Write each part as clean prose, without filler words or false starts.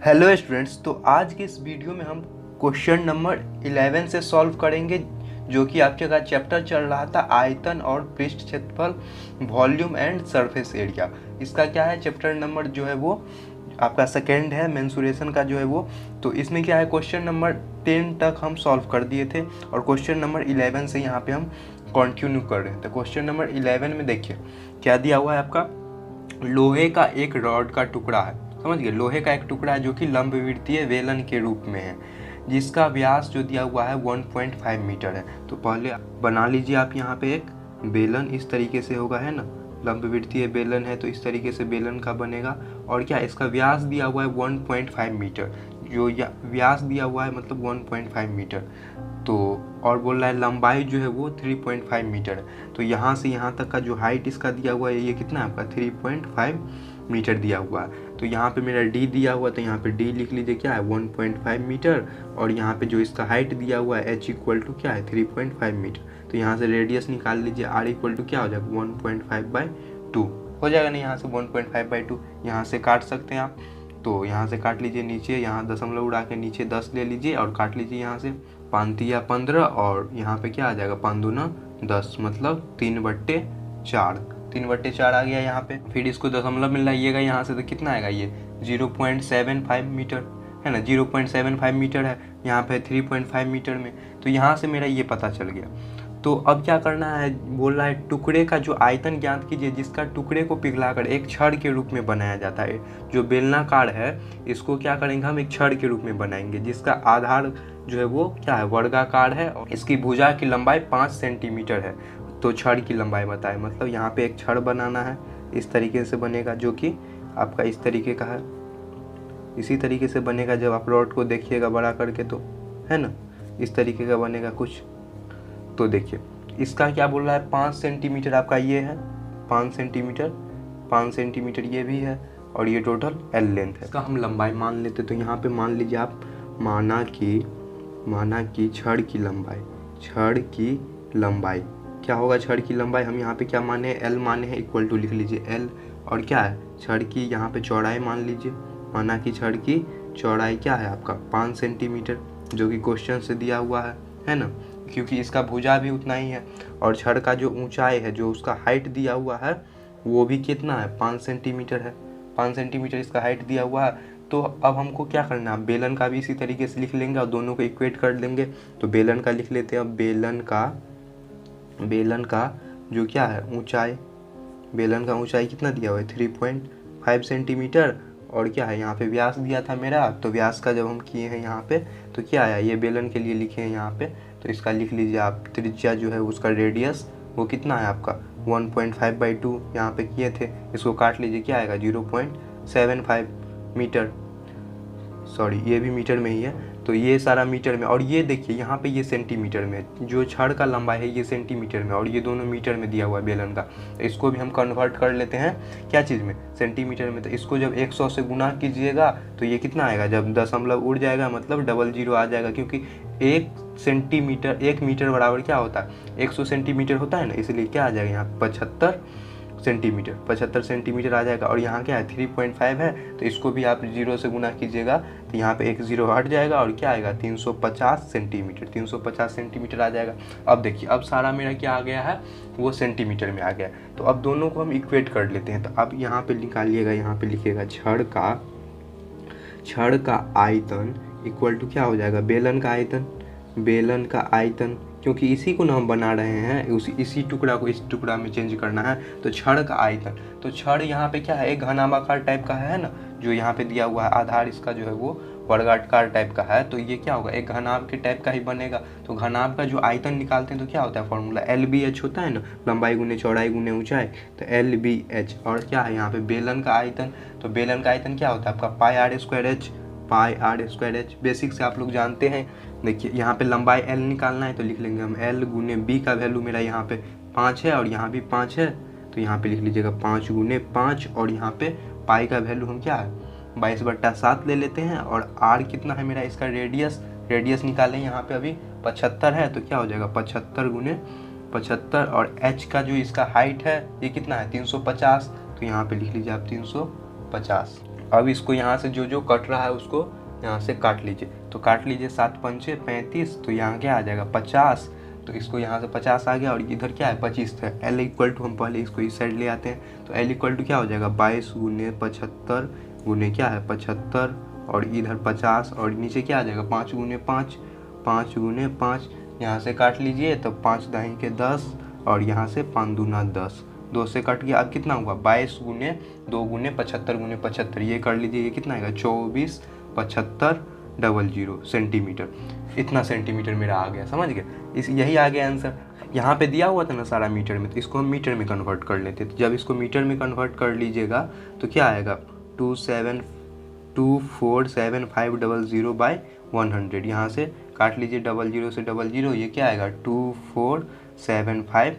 Hello students, तो आज की इस वीडियो में हम क्वेश्चन नंबर 11 से सॉल्व करेंगे, जो कि आपके का चैप्टर चल रहा था आयतन और पृष्ठ क्षेत्रफल, वॉल्यूम एंड सरफेस एरिया। इसका क्या है, चैप्टर नंबर जो है वो आपका सेकेंड है, मेंसुरेशन का जो है वो। तो इसमें क्या है, क्वेश्चन नंबर 10 तक हम सॉल्व कर दिए थे और क्वेश्चन नंबर 11 से यहाँ पे हम कंटिन्यू कर रहे हैं। तो क्वेश्चन नंबर 11 में देखिए क्या दिया हुआ है आपका, लोहे का एक रॉड का टुकड़ा है, समझ गए, लोहे का एक टुकड़ा है जो कि लंबवृत्तीय वेलन के रूप में है, जिसका व्यास जो दिया हुआ है 1.5 मीटर है। तो पहले बना लीजिए आप यहाँ पे एक बेलन, इस तरीके से होगा, है ना, लंबवृत्तीय बेलन है तो इस तरीके से बेलन का बनेगा। और क्या, इसका व्यास दिया हुआ है 1.5 मीटर, जो व्यास दिया हुआ है मतलब 1.5 मीटर। तो और बोल रहा है लंबाई जो है वो 3.5 मीटर है। तो यहाँ से यहाँ तक का जो हाइट इसका दिया हुआ है ये कितना है आपका 3.5 मीटर दिया हुआ है। तो यहाँ पे मेरा डी दिया हुआ, तो यहाँ पे डी लिख लीजिए क्या है 1.5 मीटर, और यहाँ पे जो इसका हाइट दिया हुआ है एच इक्वल टू क्या है 3.5 मीटर। तो यहाँ से रेडियस निकाल लीजिए, आर इक्वल टू क्या हो जाएगा 1.5/2 हो जाएगा ना, यहाँ से 1.5/2 यहाँ से काट सकते हैं आप। तो यहाँ से काट लीजिए, नीचे यहाँ दशमलव उड़ा के नीचे 10 ले लीजिए और काट लीजिए यहाँ से 5 या 15, और यहाँ पे क्या आ जाएगा 5 दूना 10, मतलब 3/4, 3/4 आ गया यहाँ पे। फिर इसको दशमलव में लाइएगा यहाँ से तो कितना आएगा, ये 0.75 मीटर है ना, 0.75 मीटर है यहाँ पे 3.5 मीटर में। तो यहाँ से मेरा ये पता चल गया। तो अब क्या करना है, बोल रहा है टुकड़े का जो आयतन ज्ञात कीजिए जिसका टुकड़े को पिघलाकर एक छड़ के रूप में बनाया जाता है। जो बेलनाकार है इसको क्या करेंगे हम, एक छड़ के रूप में बनाएंगे, जिसका आधार जो है वो क्या है वर्गाकार है और इसकी भुजा की लंबाई 5 सेंटीमीटर है। तो छड़ की लंबाई बताए, मतलब यहाँ पे एक छड़ बनाना है, इस तरीके से बनेगा जो कि आपका इस तरीके का है, इसी तरीके से बनेगा। जब आप रॉड को देखिएगा बड़ा करके तो, है ना, इस तरीके का बनेगा कुछ। तो देखिए इसका क्या बोल रहा है 5 सेंटीमीटर आपका ये है, 5 सेंटीमीटर, 5 सेंटीमीटर ये भी है, और ये टोटल एल लेंथ है। इसका हम लंबाई मान लेते, तो यहाँ पे मान लीजिए आप, माना कि छड़ की लंबाई क्या होगा, छड़ की लंबाई हम यहाँ पे क्या माने हैं, एल माने हैं, इक्वल टू लिख लीजिए एल, और क्या है छड़ की यहाँ पे चौड़ाई मान लीजिए, माना कि छड़ की चौड़ाई क्या है आपका 5 सेंटीमीटर, जो कि क्वेश्चन से दिया हुआ है ना, क्योंकि इसका भुजा भी उतना ही है। और छड़ का जो ऊंचाई है, जो उसका हाइट दिया हुआ है वो भी कितना है 5 सेंटीमीटर है, 5 सेंटीमीटर इसका हाइट दिया हुआ है। तो अब हमको क्या करना है, बेलन का भी इसी तरीके से लिख लेंगे और दोनों को इक्वेट कर लेंगे। तो बेलन का लिख लेते हैं। अब बेलन का जो क्या है ऊंचाई, बेलन का ऊंचाई कितना दिया हुआ है 3.5 सेंटीमीटर, और क्या है यहाँ पे व्यास दिया था मेरा, तो व्यास का जब हम किए हैं यहाँ पे तो क्या आया, ये बेलन के लिए लिखे हैं यहाँ पे, तो इसका लिख लीजिए आप। त्रिज्या जो है उसका रेडियस वो कितना है आपका 1.5/2 यहाँ पे किए थे, इसको काट लीजिए क्या आएगा 0.75 मीटर, सॉरी ये भी मीटर में ही है, तो ये सारा मीटर में। और ये देखिए यहाँ पे ये सेंटीमीटर में, जो छड़ का लंबाई है ये सेंटीमीटर में, और ये दोनों मीटर में दिया हुआ है बेलन का। तो इसको भी हम कन्वर्ट कर लेते हैं क्या चीज़ में, सेंटीमीटर में। तो इसको जब 100 से गुना कीजिएगा तो ये कितना आएगा, जब दशमलव उड़ जाएगा मतलब 00 आ जाएगा, क्योंकि 1 सेंटीमीटर 1 मीटर बराबर क्या होता है 100 सेंटीमीटर होता है ना, इसलिए क्या आ जाएगा यहाँ 75 सेंटीमीटर आ जाएगा। और यहाँ क्या है 3.5 है, तो इसको भी आप 0 से गुना कीजिएगा तो यहाँ पे एक 0 हट जाएगा और क्या आएगा 350 सेंटीमीटर आ जाएगा। अब देखिए अब सारा मेरा क्या आ गया है वो सेंटीमीटर में आ गया। तो अब दोनों को हम इक्वेट कर लेते हैं। तो अब यहाँ पे निकालिएगा, यहाँ पे लिखिएगा छड़ का आयतन इक्वल टू क्या हो जाएगा बेलन का आयतन, क्योंकि इसी को ना हम बना रहे हैं, इसी टुकड़ा को इस टुकड़ा में चेंज करना है। तो छड़ का आयतन, तो छड़ यहाँ पे क्या है एक घनाभाकार टाइप का है ना, जो यहाँ पे दिया हुआ है, आधार इसका जो है वो वर्गाकार टाइप का है, तो ये क्या होगा एक घनाभ के टाइप का ही बनेगा। तो घनाभ का जो आयतन निकालते हैं तो क्या होता है फॉर्मूला LBH होता है ना, लंबाई गुने चौड़ाई गुने ऊंचाई, तो LBH। और क्या है यहाँ पे बेलन का आयतन, तो बेलन का आयतन क्या होता है आपका पाई आर स्क्वायर एच, बेसिक से आप लोग जानते हैं। देखिए यहाँ पे लंबाई L निकालना है तो लिख लेंगे हम L गुने B का वैल्यू मेरा यहाँ पे 5 है और यहाँ भी 5 है, तो यहाँ पे लिख लीजिएगा 5 गुने 5, और यहाँ पे पाई का वैल्यू हम क्या है 22/7 ले लेते हैं। और R कितना है मेरा, इसका रेडियस निकालें, यहाँ पे अभी 75 है, तो क्या हो जाएगा 75 गुने 75, और H का जो इसका हाइट है ये कितना है 350, तो यहाँ पे लिख लीजिए आप 350। अब इसको यहाँ से जो जो कट रहा है उसको यहाँ से काट लीजिए। तो काट लीजिए 7 पंचे 35, तो यहाँ क्या आ जाएगा 50। तो इसको यहाँ से 50 आ गया और इधर क्या है 25 है। L इक्वल टू हम पहले इसको इस साइड ले आते हैं। तो L इक्वल टू क्या हो जाएगा 22 गुने 75 गुने क्या है 75 और इधर 50 और नीचे क्या आ जाएगा 5 गुने 5 5 गुने 5। यहाँ से काट लीजिए तो 5 दाही के 10 और यहाँ से 5 दूना 10, 2 से कट गया। अब कितना हुआ 22 गुने 2 गुने 75 गुने 75, ये कर लीजिए, ये कितना आएगा 24 75 00 सेंटीमीटर। इतना सेंटीमीटर मेरा आ गया, समझ गए। यही आ गया आंसर। यहाँ पे दिया हुआ था ना सारा मीटर में, तो इसको हम मीटर में कन्वर्ट कर लेते। तो जब इसको मीटर में कन्वर्ट कर लीजिएगा तो क्या आएगा 2472500/100। यहाँ से काट लीजिए 00 से 00, ये क्या आएगा 2475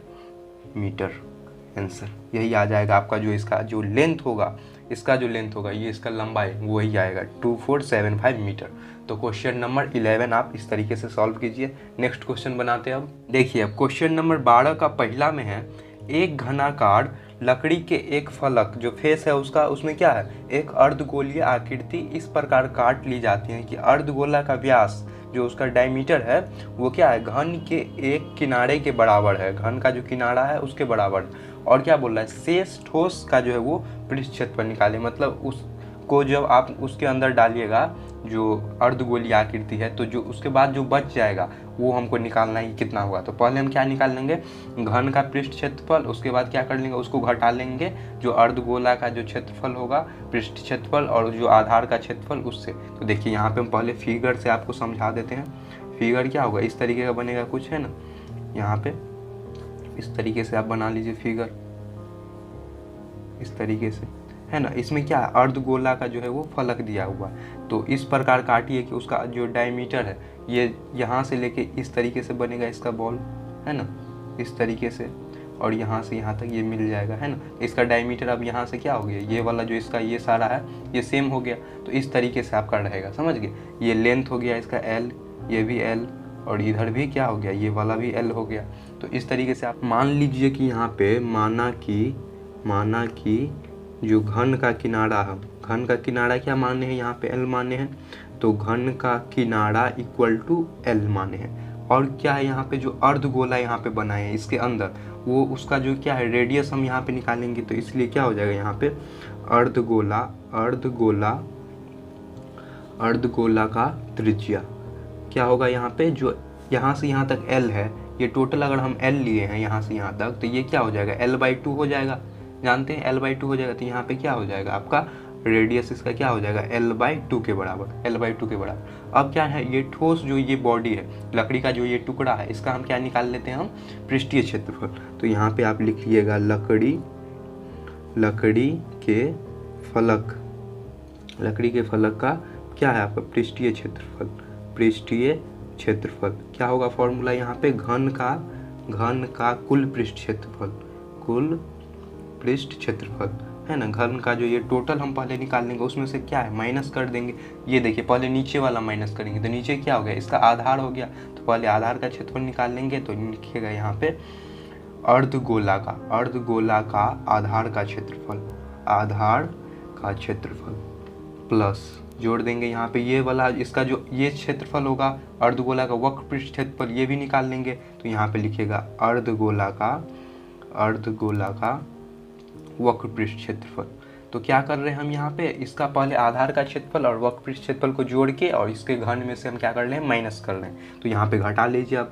मीटर आंसर। यही आ जाएगा आपका। जो इसका जो लेंथ होगा, इसका जो लेंथ होगा, ये इसका लंबाई वही आएगा 2475 मीटर। तो क्वेश्चन नंबर 11 आप इस तरीके से सॉल्व कीजिए। नेक्स्ट क्वेश्चन बनाते हैं। अब देखिए, अब क्वेश्चन नंबर 12 का पहला में है, एक घनाकार लकड़ी के एक फलक जो फेस है उसका, उसमें क्या है एक अर्धगोलीय आकृति इस प्रकार काट ली जाती है कि अर्धगोला का व्यास जो उसका डायमीटर है वो क्या है घन के एक किनारे के बराबर है। घन का जो किनारा है उसके बराबर। और क्या बोल रहा है शेष ठोस का जो है वो पृष्ठ क्षेत्रफल निकाले। मतलब उसको जब आप उसके अंदर डालिएगा जो अर्धगोलीय आकृति है, तो जो उसके बाद जो बच जाएगा वो हमको निकालना है कितना हुआ। तो पहले हम क्या निकाल लेंगे घन का पृष्ठ क्षेत्रफल, उसके बाद क्या कर लेंगे उसको घटा लेंगे जो अर्धगोला का जो क्षेत्रफल होगा पृष्ठ क्षेत्रफल और जो आधार का क्षेत्रफल उससे। तो देखिए यहाँ पे हम पहले फिगर से आपको समझा देते हैं। फिगर क्या होगा इस तरीके का बनेगा कुछ, है ना। यहाँ पे इस तरीके से आप बना लीजिए फिगर, इस तरीके से, है ना। इसमें क्या है अर्धगोला का जो है वो फलक दिया हुआ है। तो इस प्रकार काटिए कि उसका जो डायमीटर है ये यहाँ से लेके इस तरीके से बनेगा इसका बॉल, है ना, इस तरीके से, और यहाँ से यहाँ तक ये मिल जाएगा, है ना। इसका डायमीटर अब यहाँ से क्या हो गया, ये वाला जो इसका ये सारा है ये सेम हो गया। तो इस तरीके से आपका रहेगा, समझ गए। ये लेंथ हो गया इसका L, ये भी L, और इधर भी क्या हो गया ये वाला भी L हो गया। तो इस तरीके से आप मान लीजिए कि यहाँ पे माना कि जो घन का किनारा है, घन का किनारा क्या माने हैं यहाँ पे L माने हैं। तो घन का किनारा इक्वल टू L माने हैं। और क्या है यहाँ पे जो अर्धगोला यहाँ पे बनाए हैं इसके अंदर वो उसका जो क्या है रेडियस हम यहाँ पे निकालेंगे। तो इसलिए क्या हो जाएगा यहाँ पे अर्धगोला का त्रिज्या क्या होगा यहाँ पे, जो यहाँ से यहाँ तक L है, ये टोटल अगर हम L लिए हैं यहाँ से यहाँ तक, तो ये क्या हो जाएगा L/2 हो जाएगा। जानते हैं L/2 हो जाएगा। तो यहाँ पे क्या हो जाएगा आपका रेडियस इसका क्या हो जाएगा L/2 के बराबर, L/2 के बराबर। अब क्या है ये ठोस जो ये बॉडी है लकड़ी का जो ये टुकड़ा है इसका हम क्या निकाल लेते हैं हम पृष्ठीय क्षेत्रफल। तो यहाँ पे आप लिखिएगा लकड़ी के फलक का क्या है आपका पृष्ठीय क्षेत्रफल क्या होगा फॉर्मूला यहाँ पे घन का कुल पृष्ठ क्षेत्रफल, है ना। घन का जो ये टोटल हम पहले निकाल लेंगे उसमें से क्या है माइनस कर देंगे। ये देखिए पहले नीचे वाला माइनस करेंगे तो नीचे क्या हो गया इसका आधार हो गया। तो पहले आधार का क्षेत्रफल निकाल लेंगे। तो लिखिएगा यहाँ पे अर्धगोला का आधार का क्षेत्रफल प्लस जोड़ देंगे यहाँ पे ये वाला इसका जो ये क्षेत्रफल होगा अर्धगोला का वक्र पृष्ठ क्षेत्रफल ये भी निकाल लेंगे। तो यहाँ पे लिखिएगा अर्धगोला का वक्र पृष्ठ क्षेत्रफल। तो क्या कर रहे हैं हम यहाँ पे इसका पहले आधार का क्षेत्रफल और वक्र पृष्ठ क्षेत्रफल को जोड़ के और इसके घन में से हम क्या कर रहे हैं माइनस कर रहे हैं। तो यहाँ पे घटा लीजिए अब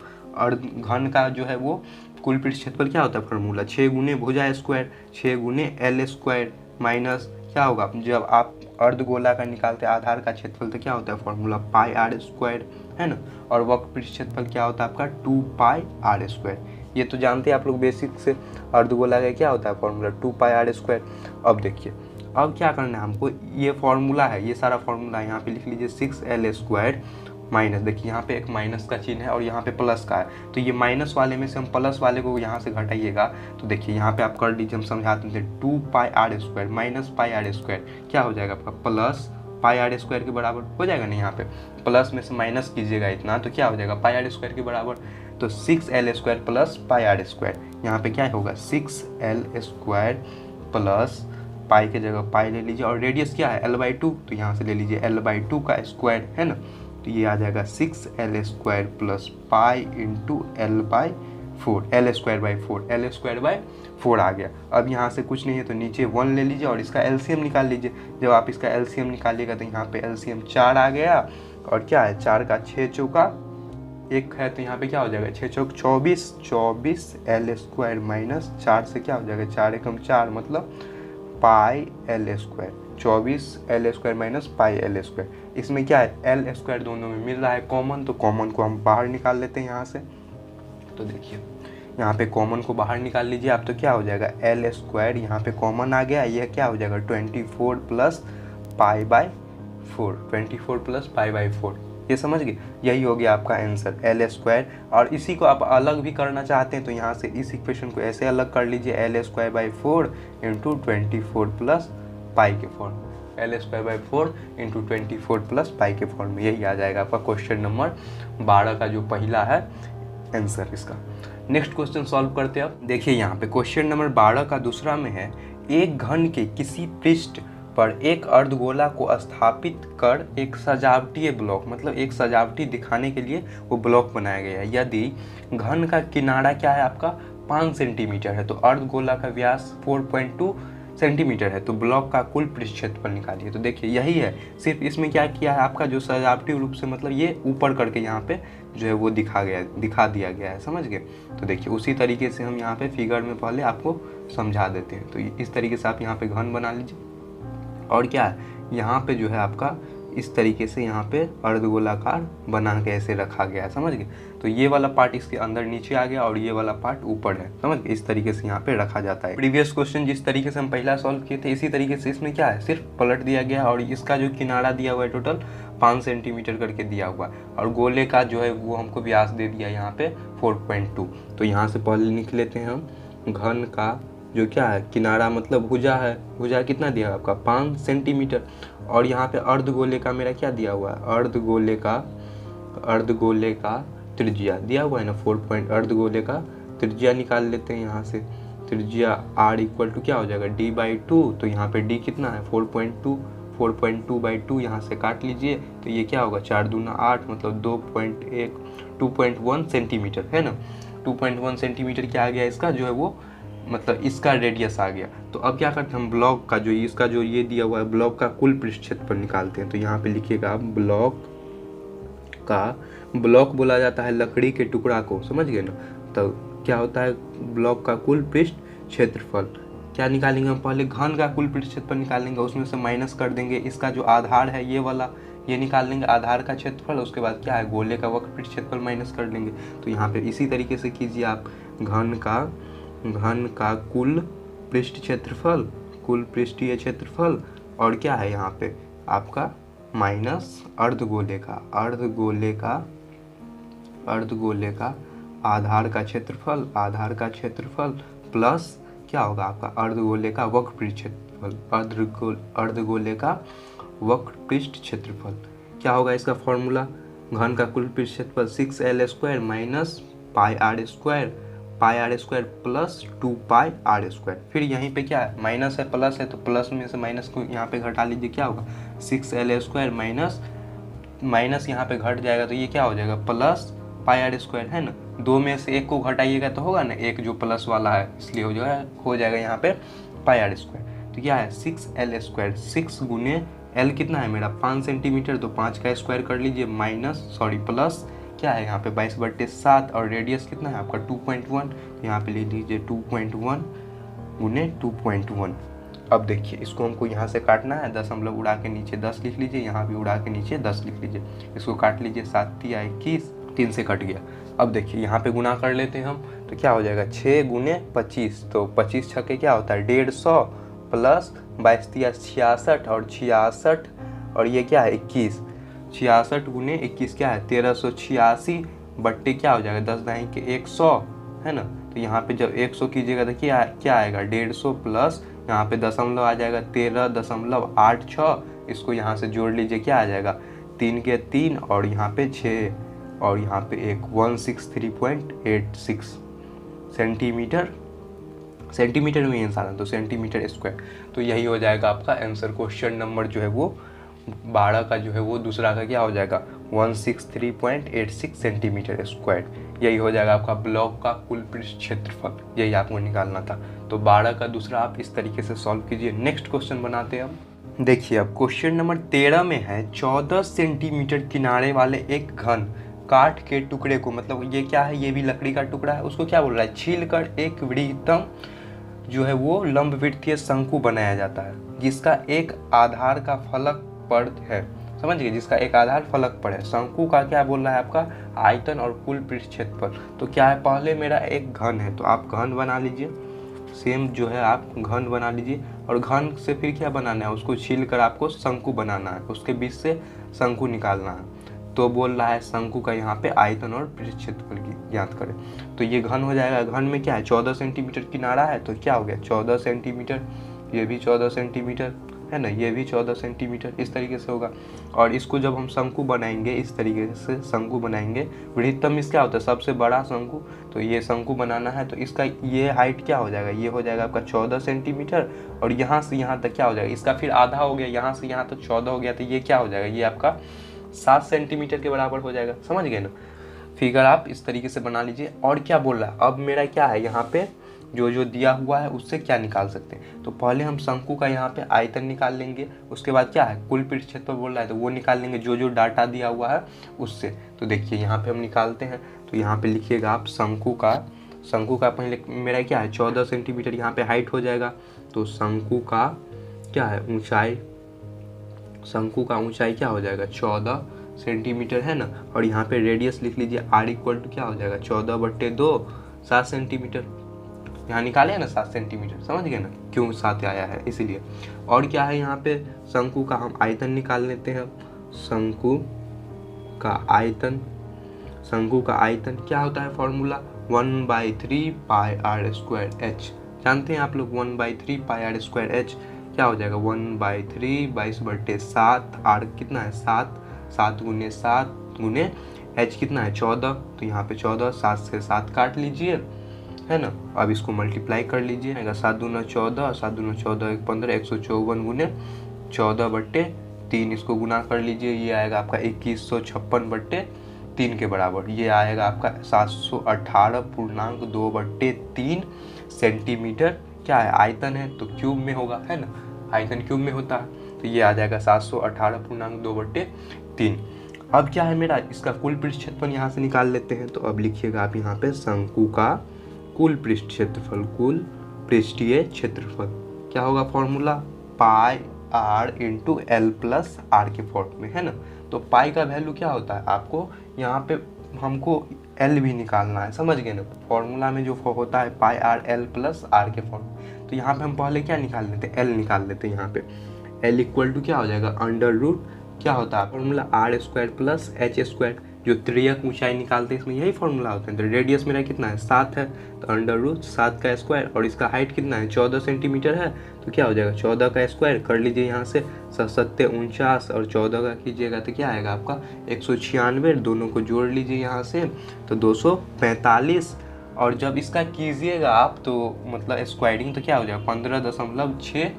घन का जो है वो कुल पृष्ठ क्षेत्रफल क्या होता है फॉर्मूला 6 गुने भुजा स्क्वायर 6 गुने L स्क्वायर माइनस क्या होगा जब आप अर्धगोला का निकालते हैं आधार का क्षेत्रफल तो क्या होता है फॉर्मूला पाई r स्क्वायर, है ना। और वक्र पृष्ठ क्षेत्रफल क्या होता है आपका 2 पाई r स्क्वायर। ये तो जानते हैं आप लोग बेसिक से अर्धगोला का क्या होता है फॉर्मूला 2 पाई r स्क्वायर। अब देखिए अब क्या करना है हमको, ये फॉर्मूला है ये सारा फॉर्मूला यहाँ पे लिख लीजिए 6L स्क्वायर माइनस, देखिए यहाँ पे एक माइनस का चिन्ह है और यहाँ पे प्लस का है। तो ये माइनस वाले में से हम प्लस वाले को यहाँ से घटाइएगा। तो देखिए यहाँ पे आप कर लीजिए, हम समझाते थे 2 पाई r square minus pi r square क्या हो जाएगा आपका प्लस पाई r स्क्वायर के बराबर हो जाएगा ना। यहाँ पे प्लस में से माइनस कीजिएगा इतना तो क्या हो जाएगा पाई r स्क्वायर के बराबर। तो 6L square plus pi r square यहाँ पे क्या होगा 6L स्क्वायर प्लस पाई के जगह पाई ले लीजिए, और रेडियस क्या है L/2, तो यहाँ से ले लीजिए L/2 का स्क्वायर, है ना, तो ये आ जाएगा 6L² plus pi into L/4, L²/4 आ गया। अब यहाँ से कुछ नहीं है तो नीचे 1 ले लीजिए और इसका एलसीएम निकाल लीजिए। जब आप इसका एलसीएम निकालिएगा तो यहाँ पे एलसीएम 4 आ गया, और क्या है 4 का 6 चौका 1 है, तो यहाँ पे क्या हो जाएगा 6 चौक 24, 24L² माइनस 4 से क्या हो जाएगा 4 एकम 4 मतलब पाई L², 24L² minus pi L²। इसमें क्या है L² दोनों में मिल रहा है कॉमन, तो कॉमन को हम बाहर निकाल लेते हैं यहाँ से। तो देखिए यहाँ पे कॉमन को बाहर निकाल लीजिए आप, तो क्या हो जाएगा L² यहाँ पे कॉमन आ गया, यह क्या हो जाएगा 24 प्लस पाई/4, 24 प्लस पाई/4, ये समझ गए, यही हो गया आपका आंसर L²। और इसी को आप अलग भी करना चाहते हैं तो यहाँ से इस इक्वेशन को ऐसे अलग कर लीजिए L²/4 इंटू 24 प्लस पाई के form, L²/4 into 24 plus pi के फॉर्म में, यही आ जाएगा आपका क्वेश्चन नंबर 12 का जो पहला है आंसर इसका। नेक्स्ट क्वेश्चन सॉल्व करते हैं। अब देखिए यहाँ पे क्वेश्चन नंबर 12 का दूसरा में है, एक घन के किसी पृष्ठ पर एक अर्धगोला को स्थापित कर एक सजावटी ब्लॉक, मतलब एक सजावटी दिखाने के लिए वो ब्लॉक बनाया गया है। यदि घन का किनारा क्या है आपका 5 सेंटीमीटर है, तो अर्धगोला का व्यास 4.2 सेंटीमीटर है, तो ब्लॉक का कुल पृष्ठ क्षेत्रफल निकालिए। तो देखिए यही है, सिर्फ इसमें क्या किया है आपका जो सजावटी रूप से, मतलब ये ऊपर करके यहाँ पे जो है वो दिखा दिया गया है, समझ गए। तो देखिए उसी तरीके से हम यहाँ पे फिगर में पहले आपको समझा देते हैं। तो इस तरीके से आप यहाँ पे घन बना लीजिए, और क्या है यहाँ पे जो है आपका इस तरीके से यहाँ पे अर्धगोलाकार बना के ऐसे रखा गया है, समझ गए। तो ये वाला पार्ट इसके अंदर नीचे आ गया और ये वाला पार्ट ऊपर है, समझ गए। इस तरीके से यहाँ पे रखा जाता है। प्रीवियस क्वेश्चन जिस तरीके से हम पहला सॉल्व किए थे इसी तरीके से इसमें क्या है सिर्फ पलट दिया गया, और इसका जो किनारा दिया हुआ है टोटल 5 सेंटीमीटर करके दिया हुआ, और गोले का जो है वो हमको व्यास दे दिया यहाँ पे 4.2। तो यहाँ से पहले लिख लेते हैं हम घन का जो क्या है किनारा मतलब भुजा है, भुजा कितना दिया है आपका 5 सेंटीमीटर, और यहाँ पे अर्धगोले का मेरा क्या दिया हुआ है अर्धगोले का त्रिज्या दिया हुआ है ना 4 अर्धगोले का त्रिज्या निकाल लेते हैं यहाँ से। त्रिज्या r इक्वल टू क्या हो जाएगा d/2, तो यहाँ पे d कितना है 4.2, 4.2/2 यहाँ से काट लीजिए, तो ये क्या होगा 4 दूना 8 मतलब 2.1 सेंटीमीटर है ना। 2.1 सेंटीमीटर क्या आ गया इसका जो है वो मतलब इसका रेडियस आ गया। तो अब क्या करते हैं हम ब्लॉक का जो इसका जो ये दिया हुआ है ब्लॉक का कुल पृष्ठ क्षेत्रफल निकालते हैं। तो यहाँ पे लिखिएगा ब्लॉक बोला जाता है लकड़ी के टुकड़ा को, समझ गए ना। तो क्या होता है ब्लॉक का कुल पृष्ठ क्षेत्रफल क्या निकालेंगे हम पहले घन का कुल पृष्ठ क्षेत्रफल निकालेंगे, उसमें से माइनस कर देंगे इसका जो आधार है ये वाला, ये निकाल लेंगे आधार का क्षेत्रफल, उसके बाद क्या है गोले का वक्र पृष्ठ क्षेत्रफल माइनस कर देंगे। तो यहाँ पे इसी तरीके से कीजिए आप घन का कुल पृष्ठ क्षेत्रफल, कुल पृष्ठीय क्षेत्रफल, और क्या है यहाँ पे आपका माइनस अर्धगोले का आधार का क्षेत्रफल, प्लस क्या होगा आपका अर्धगोले का वक्र पृष्ठ क्षेत्रफल, अर्धगोले का वक्र पृष्ठ क्षेत्रफल। क्या होगा इसका फॉर्मूला घन का कुल पृष्ठ क्षेत्रफल 6L² minus pi r² plus 2πr²। फिर यहीं पे क्या है माइनस है प्लस है, तो प्लस में से माइनस को यहाँ पे घटा लीजिए, क्या होगा 6L² माइनस यहाँ पे घट जाएगा, तो ये क्या हो जाएगा प्लस πr² है ना। 2 में से 1 को घटाइएगा तो होगा ना 1 जो प्लस वाला है, इसलिए हो जाएगा यहाँ पे πr²। तो क्या है 6L², 6 गुने L कितना है मेरा 5 सेंटीमीटर, तो 5 का स्क्वायर कर लीजिए प्लस क्या है यहाँ पे 22/7, और रेडियस कितना है आपका 2.1, तो यहाँ पे ले लीजिए 2.1 गुने 2.1। अब देखिए इसको हमको यहाँ से काटना है, दशमलव उड़ा के नीचे 10 लिख लीजिए, यहाँ भी उड़ा के नीचे 10 लिख लीजिए, इसको काट लीजिए 7 × 21, 3 से कट गया। अब देखिए यहाँ पे गुना कर लेते हैं हम, तो क्या हो जाएगा 6 गुने 25, तो 25 छक्के क्या होता है 150 प्लस 22 × 66 और 66 और ये क्या है 21, 66 गुने 21 क्या है 1386 बट्टे क्या हो जाएगा 10 दाएं के 100 है ना। तो यहाँ पे जब 100 कीजिएगा तो क्या आएगा 150 प्लस यहाँ पे दशमलव आ जाएगा 13.86, इसको यहाँ से जोड़ लीजिए क्या आ जाएगा 3 के 3 और यहाँ पे 6 और यहाँ पे 163.86 सेंटीमीटर सेंटीमीटर में इंसान है तो सेंटीमीटर स्क्वायर। तो यही हो जाएगा आपका आंसर। क्वेश्चन नंबर जो है वो 12 का जो है वो दूसरा का क्या हो जाएगा 163.86 सेंटीमीटर स्क्वायर। यही हो जाएगा आपका ब्लॉक का कुल पृष्ठ क्षेत्रफल, यही आपको निकालना था। तो 12 का दूसरा आप इस तरीके से सॉल्व कीजिए। नेक्स्ट क्वेश्चन बनाते हैं हम। देखिए अब क्वेश्चन नंबर 13 में है 14 सेंटीमीटर किनारे वाले एक घन काठ के टुकड़े को, मतलब ये क्या है, ये भी लकड़ी का टुकड़ा है, उसको क्या बोल रहा है, छील कर एक वृत्तम जो है वो लंबवृत्तीय शंकु बनाया जाता है जिसका एक आधार का फलक पर है। समझ गए, जिसका एक आधार फलक पर है। शंकु का क्या बोल रहा है आपका आयतन और कुल पृष्ठ क्षेत्रफल। तो क्या है, पहले मेरा एक घन है तो आप घन बना लीजिए, सेम जो है आप घन बना लीजिए, और घन से फिर क्या बनाना है, उसको छील कर आपको शंकु बनाना है, उसके बीच से शंकु निकालना है। तो बोल रहा है शंकु का यहाँ पे आयतन और पृष्ठ क्षेत्रफल की ज्ञात करें। तो ये घन हो जाएगा। घन में क्या है 14 सेंटीमीटर किनारा है तो क्या हो गया 14 सेंटीमीटर, ये भी 14 सेंटीमीटर है ना, ये भी 14 सेंटीमीटर, इस तरीके से होगा। और इसको जब हम शंकु बनाएंगे इस तरीके से शंकु बनाएंगे, वृत्तम में क्या होता है सबसे बड़ा शंकु, तो ये शंकु बनाना है तो इसका ये हाइट क्या हो जाएगा, ये हो जाएगा आपका 14 सेंटीमीटर, और यहाँ से यहाँ तक क्या हो जाएगा, इसका फिर आधा हो गया, यहाँ से यहाँ तक 14 हो गया, तो ये क्या हो जाएगा, ये आपका 7 सेंटीमीटर के बराबर हो जाएगा। समझ गए ना, फिगर आप इस तरीके से बना लीजिए। और क्या बोल रहा है, अब मेरा क्या है यहाँ पे जो जो दिया हुआ है उससे क्या निकाल सकते हैं। तो पहले हम शंकु का यहाँ पे आयतन निकाल लेंगे, उसके बाद क्या है कुल पृष्ठ क्षेत्रफल बोल रहा है तो वो निकाल लेंगे जो जो डाटा दिया हुआ है उससे। तो देखिए यहाँ पे हम निकालते हैं, तो यहाँ पे लिखिएगा आप शंकु का पहले मेरा क्या है 14 सेंटीमीटर यहाँ पे हाइट हो जाएगा। तो शंकु का क्या है ऊंचाई, शंकु का ऊंचाई क्या हो जाएगा 14 सेंटीमीटर है ना, और यहाँ पे रेडियस लिख लीजिए r इक्वल टू क्या हो जाएगा 14/2 7 सेंटीमीटर। यहाँ निकाले ना 7 सेंटीमीटर, समझ गए ना क्यों 7 आया है इसीलिए। और क्या है यहाँ पे शंकु का हम आयतन निकाल लेते हैं। शंकु का आयतन क्या होता है फॉर्मूला 1/3 पाई r स्क्वायर h, जानते हैं आप लोग 1/3 पाई r स्क्वायर h क्या हो जाएगा 1/3 22/7, r कितना है 7 गुने 7 गुने h कितना है 14, तो यहाँ पे 14, 7 से 7 काट लीजिए है ना। अब इसको मल्टीप्लाई कर लीजिए, आएगा 7 दूना 14, 7 दूना 14 1 15, 154 गुने 14/3, इसको गुना कर लीजिए, ये आएगा आपका 2156/3 के बराबर। ये आएगा आपका 718.2/3 सेंटीमीटर क्या है आयतन है, तो क्यूब में होगा है ना, आयतन क्यूब में होता है, तो ये आ जाएगा 718.2/3। अब क्या है मेरा इसका कुल पृष्ठ क्षेत्रफल यहाँ से निकाल लेते हैं। तो अब लिखिएगा आप यहाँ पे शंकु का कुल पृष्ठ क्षेत्रफल, कुल पृष्ठीय क्षेत्रफल क्या होगा formula pi r into L plus R के फॉर्म में है ना। तो पाई का वैल्यू क्या होता है, आपको यहाँ पे हमको एल भी निकालना है, समझ गए ना, फॉर्मूला में जो होता है पाई r एल प्लस आर के फॉर्म। तो यहाँ पे हम पहले क्या निकाल लेते हैं, एल निकाल लेते हैं। यहाँ पे एल इक्वल टू क्या हो जाएगा अंडर रूट क्या होता है formula r square plus H square, जो त्रियक ऊंचाई निकालते हैं इसमें यही फॉर्मूला होता है। तो रेडियस मेरा कितना है 7 है, तो अंडर रूट 7 का स्क्वायर, और इसका हाइट कितना है 14 सेंटीमीटर है, तो क्या हो जाएगा 14 का स्क्वायर कर लीजिए यहाँ से 7 49 और 14 का कीजिएगा तो क्या आएगा आपका 196, दोनों को जोड़ लीजिए यहाँ से तो 245, और जब इसका कीजिएगा आप तो मतलब स्क्वायरिंग तो क्या हो जाएगा 15.6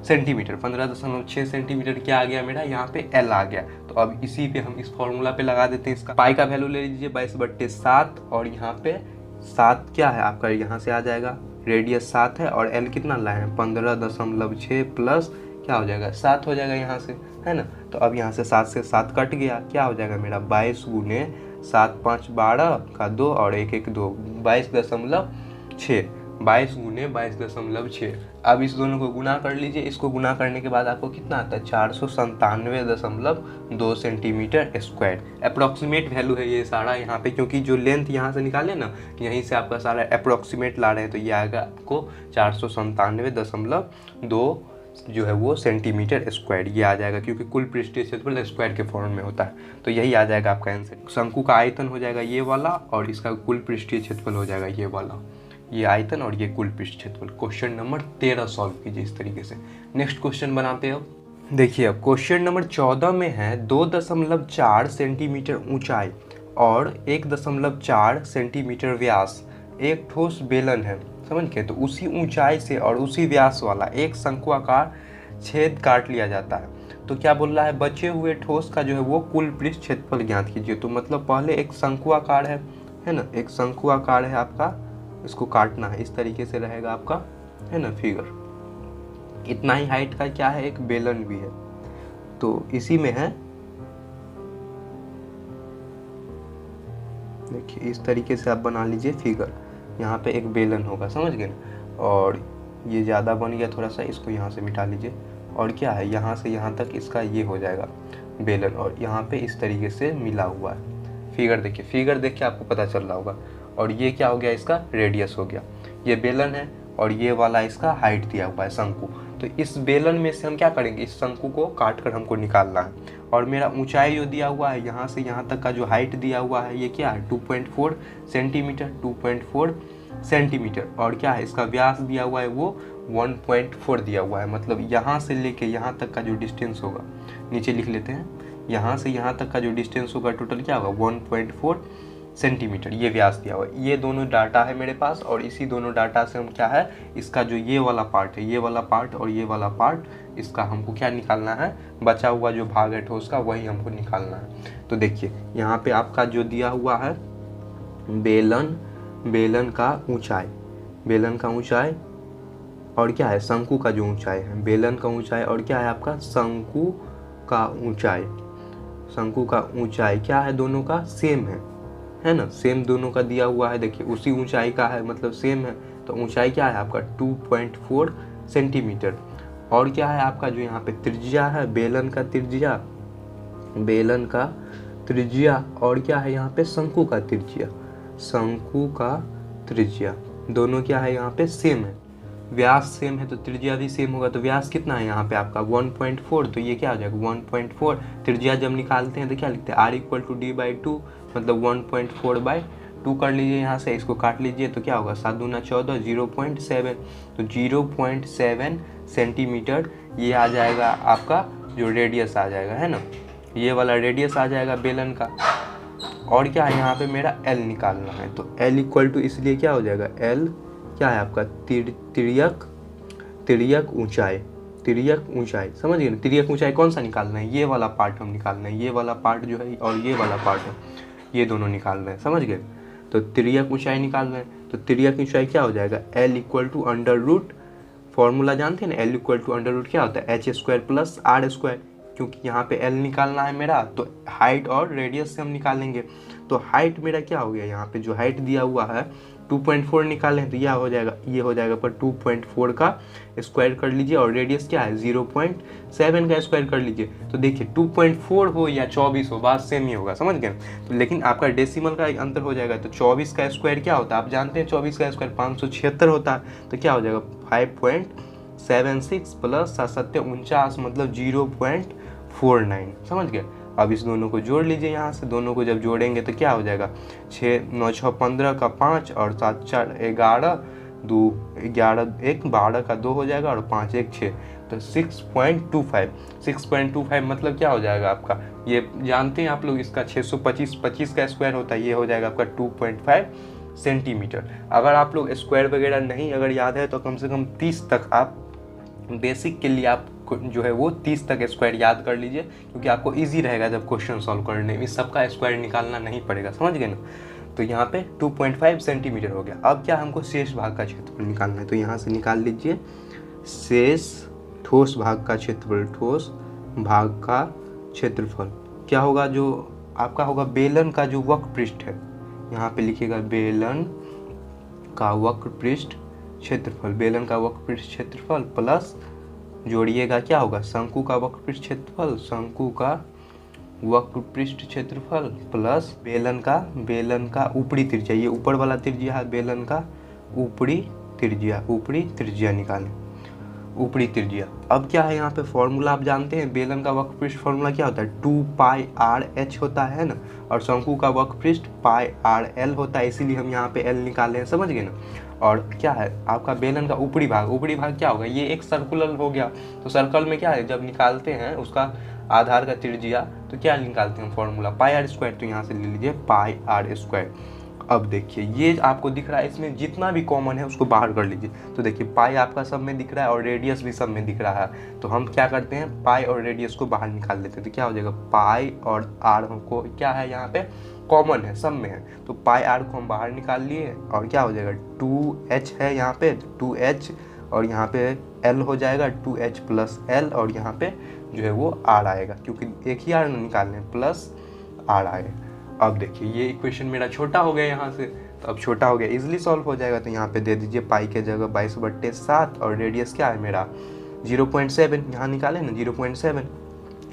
सेंटीमीटर, 15.6 सेंटीमीटर क्या आ गया मेरा यहाँ पे एल आ गया। तो अब इसी पे हम इस फॉर्मूला पे लगा देते हैं। इसका पाई का वैल्यू ले लीजिए 22/7, और यहाँ पे 7 क्या है आपका यहाँ से आ जाएगा, रेडियस 7 है और एल कितना लाए हैं 15.6 प्लस क्या हो जाएगा 7 हो जाएगा यहाँ से है ना। तो अब यहाँ से 7 से 7 कट गया, क्या हो जाएगा मेरा 22 गुने 7 5 12 का 2 और 1 1 2 22.6, 22 गुने 22.6। अब इस दोनों को गुना कर लीजिए, इसको गुना करने के बाद आपको कितना आता है 497.2 सेंटीमीटर स्क्वायर। अप्रॉक्सीमेट वैल्यू है ये सारा यहाँ पे, क्योंकि जो लेंथ यहाँ से निकाले ना यहीं से आपका सारा अप्रॉक्सीमेट ला रहे हैं, तो ये आएगा आपको 497.2 जो है वो सेंटीमीटर स्क्वायर ये आ जाएगा, क्योंकि कुल पृष्ठीय क्षेत्रफल स्क्वायर के फॉर्म में होता है। तो यही आ जाएगा आपका आंसर। शंकु का आयतन हो जाएगा ये वाला, और इसका कुल पृष्ठीय क्षेत्रफल हो जाएगा ये वाला, ये आयतन और ये कुल पृष्ठ क्षेत्रफल। क्वेश्चन नंबर 13 सॉल्व कीजिए इस तरीके से। नेक्स्ट क्वेश्चन बनाते हैं। अब देखिए अब क्वेश्चन नंबर 14 में है 2.4 सेंटीमीटर ऊंचाई और 1.4 सेंटीमीटर व्यास एक ठोस बेलन है समझ गए। तो उसी ऊंचाई से और उसी व्यास वाला एक शंकुआकार छेद काट लिया जाता है। तो क्या बोल रहा है, बचे हुए ठोस का जो है वो कुल पृष्ठ क्षेत्रफल ज्ञात कीजिए। तो मतलब पहले एक शंकुआकार है ना, एक शंकुआकार है आपका, इसको काटना है, इस तरीके से रहेगा आपका, है ना फिगर। इतना ही हाइट का क्या है, एक बेलन भी है। तो इसी में है, देखिए इस तरीके से आप बना लीजिए फिगर। यहाँ पे एक बेलन होगा, समझ गए ना। और ये ज़्यादा बन गया थोड़ा सा, इसको यहाँ से मिटा लीजिए। और क्या है, यहाँ से यहाँ तक इसका ये हो जाएगा बेलन, और यहाँ पे इस तरीके से मिला हुआ है। फिगर देखिए, फिगर देख के आपको पता चल रहा होगा। और ये क्या हो गया, इसका रेडियस हो गया। ये बेलन है और ये वाला इसका हाइट दिया हुआ है शंकु। तो इस बेलन में से हम क्या करेंगे, इस शंकु को काट कर हमको निकालना है। और मेरा ऊंचाई जो दिया हुआ है, यहाँ से यहाँ तक का जो हाइट दिया हुआ है, ये क्या है 2.4 सेंटीमीटर, 2.4 सेंटीमीटर। और क्या है, इसका व्यास दिया हुआ है वो 1.4 दिया हुआ है। मतलब यहाँ से लेके यहाँ तक का जो डिस्टेंस होगा, नीचे लिख लेते हैं, यहाँ से यहाँ तक का जो डिस्टेंस होगा टोटल क्या होगा 1.4 सेंटीमीटर, ये व्यास दिया हुआ है। ये दोनों डाटा है मेरे पास, और इसी दोनों डाटा से हम क्या है, इसका जो ये वाला पार्ट है, ये वाला पार्ट और ये वाला पार्ट, इसका हमको क्या निकालना है, बचा हुआ जो भाग है ठोस का, वही हमको निकालना है। तो देखिए यहाँ पे आपका जो दिया हुआ है बेलन का ऊंचाई, बेलन का ऊंचाई और क्या है शंकु का जो ऊंचाई है, बेलन का ऊंचाई और क्या है आपका शंकु का ऊंचाई। शंकु का ऊंचाई क्या है, दोनों का सेम है ना, सेम दोनों का दिया हुआ है। देखिए उसी ऊंचाई का है, मतलब सेम है। तो ऊंचाई क्या है आपका 2.4 सेंटीमीटर। और क्या है आपका जो यहाँ पे त्रिज्या है, बेलन का त्रिज्या और क्या है यहाँ पे शंकु का त्रिज्या, दोनों क्या है यहाँ पे सेम है। व्यास सेम है तो त्रिज्या भी सेम होगा। तो व्यास कितना है यहाँ पे आपका 1.4, तो ये क्या हो जाएगा 1.4। त्रिज्या जब निकालते हैं तो क्या लिखते हैं, R=D/2, मतलब 1.4/2 कर लीजिए। यहाँ से इसको काट लीजिए तो क्या होगा, 7 दूना 14, 0.7। तो 0.7 सेंटीमीटर ये आ जाएगा आपका जो रेडियस आ जाएगा, है ना, ये वाला रेडियस आ जाएगा बेलन का। और क्या है यहाँ पे मेरा L निकालना है। तो L इसलिए क्या हो जाएगा, L क्या है आपका तिर्यक ऊंचाई, समझ गए ना। तिर्यक ऊंचाई कौन सा निकालना है, ये वाला पार्ट हम निकालना है, ये वाला पार्ट जो है और ये वाला पार्ट है, ये दोनों निकाल रहे हैं, समझ गए। तो तिर्यक ऊंचाई निकाल रहे हैं। तो तिर्यक ऊंचाई क्या हो जाएगा, L=√, फॉर्मूला जानते हैं ना, L=√, क्या होता है h² + r²। क्योंकि यहाँ पे L निकालना है मेरा, तो हाइट और रेडियस से हम निकालेंगे। तो हाइट मेरा क्या हो गया, यहाँ पे जो हाइट दिया हुआ है 2.4 निकालें तो ये हो जाएगा पर 2.4 का स्क्वायर कर लीजिए, और रेडियस क्या है 0.7 का स्क्वायर कर लीजिए। तो देखिए 2.4 हो या 24 हो, बात सेम ही होगा, समझ गए। तो लेकिन आपका डेसिमल का एक अंतर हो जाएगा। तो 24 का स्क्वायर क्या होता है, आप जानते हैं 24 का स्क्वायर 576 होता है। तो क्या हो जाएगा 5.76 + 7 49, मतलब 0.49, समझ गए। अब इस दोनों को जोड़ लीजिए, यहाँ से दोनों को जब जोड़ेंगे तो क्या हो जाएगा, 6 9 6 15 का 5 और 7 4 11, 2 11 1 12 का 2 हो जाएगा, और 5 1 6, तो 6.25 मतलब क्या हो जाएगा आपका, ये जानते हैं आप लोग, इसका 625 का स्क्वायर होता है, ये हो जाएगा आपका 2.5 सेंटीमीटर। अगर आप लोग स्क्वायर वगैरह नहीं अगर याद है तो कम से कम 30 तक आप बेसिक के लिए आप जो है वो 30 तक स्क्वायर याद कर लीजिए, क्योंकि आपको इजी रहेगा जब क्वेश्चन सॉल्व करने में, सबका स्क्वायर निकालना नहीं पड़ेगा, समझ गए ना। तो यहाँ पे 2.5 सेंटीमीटर हो गया। अब क्या हमको शेष भाग का क्षेत्रफल निकालना है, तो यहाँ से निकाल लीजिए शेष ठोस भाग का क्षेत्रफल। क्या होगा, जो आपका होगा बेलन का जो वक्र पृष्ठ है, यहाँ पे लिखिएगा बेलन का वक्र पृष्ठ क्षेत्रफल, बेलन का वक्र पृष्ठ क्षेत्रफल प्लस जोड़िएगा क्या होगा, शंकु का वक्र पृष्ठ क्षेत्रफल, शंकु का वक्र पृष्ठ क्षेत्रफल प्लस बेलन का ऊपरी त्रिज्या, ये ऊपर वाला त्रिज्या है बेलन का ऊपरी त्रिज्या निकालें, ऊपरी त्रिज्या। अब क्या है यहाँ पे फॉर्मूला आप जानते हैं, बेलन का वक्र पृष्ठ फॉर्मूला क्या होता है 2πr/h होता है ना, और शंकु का वक्र पृष्ठ πr/l होता है, इसीलिए हम यहाँ पे l निकाले हैं, समझ गए ना। और क्या है आपका बेलन का ऊपरी भाग क्या होगा, ये एक सर्कुलर हो गया। तो सर्कल में क्या है, जब निकालते हैं उसका आधार का त्रिज्या तो क्या निकालते हैं फॉर्मूला πr², तो यहाँ से ले लीजिए πr²। अब देखिए ये आपको दिख रहा है, इसमें जितना भी कॉमन है उसको बाहर कर लीजिए। तो देखिए पाई आपका सब में दिख रहा है और रेडियस भी सब में दिख रहा है। तो हम क्या करते हैं, पाई और रेडियस को बाहर निकाल लेते हैं। तो क्या हो जाएगा, पाई और आर हमको क्या है यहाँ पे कॉमन है, सब में है। तो पाई आर को हम बाहर निकाल लिए और क्या हो जाएगा 2h है यहाँ पे 2h, और यहाँ पे l हो जाएगा 2h प्लस l, और यहाँ पे जो है वो r आएगा, क्योंकि एक ही r निकालने प्लस r आएगा। अब देखिए ये इक्वेशन मेरा छोटा हो गया यहाँ से, तो अब छोटा हो गया, इजीली सॉल्व हो जाएगा। तो यहाँ पे दे दीजिए पाई के जगह 22/7 और रेडियस क्या है मेरा 0.7, यहाँ निकाले ना 0.7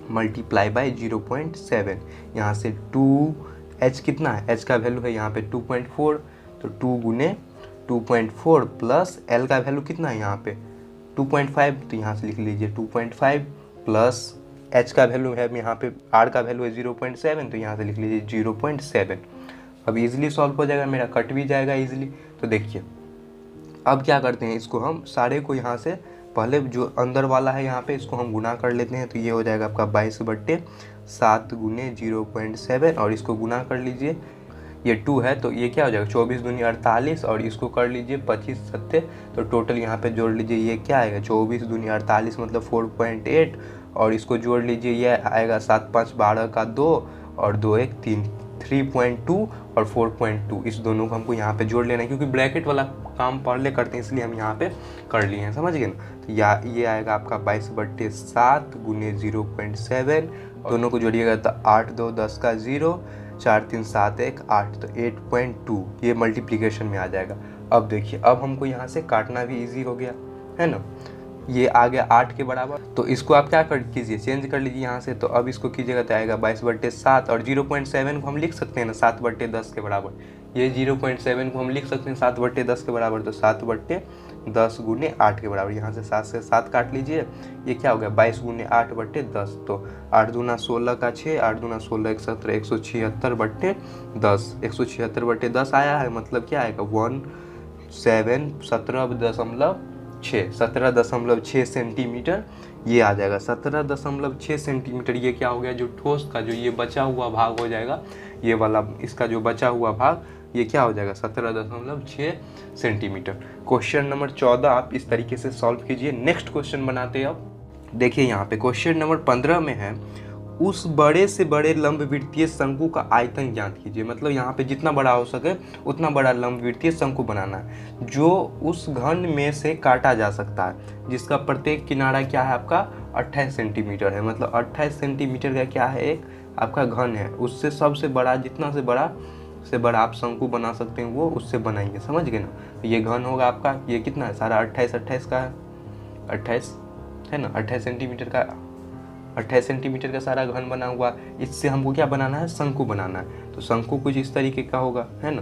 मल्टीप्लाई बाई 0.7, यहाँ से 2h कितना है, h का वैल्यू है यहाँ पे 2.4, तो 2 गुने 2.4 प्लस l का वैल्यू कितना है यहाँ पे 2.5, तो यहाँ से लिख लीजिए 2.5 प्लस h का वैल्यू है यहाँ पे, r का वैल्यू है 0.7, तो यहाँ से लिख लीजिए 0.7। अब इजीली सॉल्व हो जाएगा मेरा, कट भी जाएगा इजीली। तो देखिए अब क्या करते हैं, इसको हम सारे को यहाँ से पहले जो अंदर वाला है यहाँ पे इसको हम गुना कर लेते हैं। तो ये हो जाएगा आपका 22/7 गुने 0.7, और इसको गुना कर लीजिए, ये 2 है तो ये क्या हो जाएगा 24 दूनी 48, और इसको कर लीजिए 25 7, तो टोटल यहाँ पे जोड़ लीजिए ये क्या आएगा 24 दूनी 48 मतलब 4.8, और इसको जोड़ लीजिए ये आएगा 7 5 12 का 2 और 2 1 3 3.2 और 4.2, इस दोनों को हमको यहाँ पे जोड़ लेना है, क्योंकि ब्रैकेट वाला काम पहले करते हैं इसलिए हम यहाँ पे कर लिए हैं, समझ गए ना। तो ये आएगा आपका 22/7 गुने 0.7, दोनों को जोड़िएगा तो 8 2 10 का 0 4 3 7 1 8, तो 8.2 ये मल्टीप्लिकेशन में आ जाएगा। अब देखिए अब हमको यहाँ से काटना भी इजी हो गया है ना, ये आ गया 8 के बराबर। तो इसको आप क्या कर कीजिए, चेंज कर लीजिए यहाँ से। तो अब इसको कीजिएगा तो आएगा 22/7, और 0.7 को हम लिख सकते हैं ना 7/10 के बराबर, ये 0.7 को हम लिख सकते हैं 7/10 के बराबर, तो 7/10 गुने 8 के बराबर। यहाँ से 7 से 7 काट लीजिए, ये क्या हो गया 22 गुने 8/10, तो 8 दूना 16 का 6, 8 दूना 16 1 17 176/10, 176/10 आया है, मतलब क्या आएगा 17.6 सेंटीमीटर ये आ जाएगा। 17.6 सेंटीमीटर ये क्या हो गया, जो ठोस का जो ये बचा हुआ भाग हो जाएगा, ये वाला इसका जो बचा हुआ भाग ये क्या हो जाएगा 17.6 सेंटीमीटर। क्वेश्चन नंबर 14 आप इस तरीके से सॉल्व कीजिए। नेक्स्ट क्वेश्चन बनाते हैं। अब देखिए यहाँ पे क्वेश्चन नंबर 15 में है, उस बड़े से बड़े लंबवृत्तीय शंकु का आयतन ज्ञात कीजिए। मतलब यहाँ पे जितना बड़ा हो सके उतना बड़ा लंबवृत्तीय शंकु बनाना है जो उस घन में से काटा जा सकता है, जिसका प्रत्येक किनारा क्या है आपका 28 सेंटीमीटर है। मतलब 28 सेंटीमीटर का क्या है एक आपका घन है, उससे सबसे बड़ा जितना से बड़ा आप शंकु बना सकते हैं वो उससे बनाइए, समझ गए ना। ये घन होगा आपका, ये कितना है सारा 28 का है, 28 है ना, 28 सेंटीमीटर का सारा घन बना हुआ। इससे हमको क्या बनाना है, शंकु बनाना है। तो शंकु कुछ इस तरीके का होगा है ना,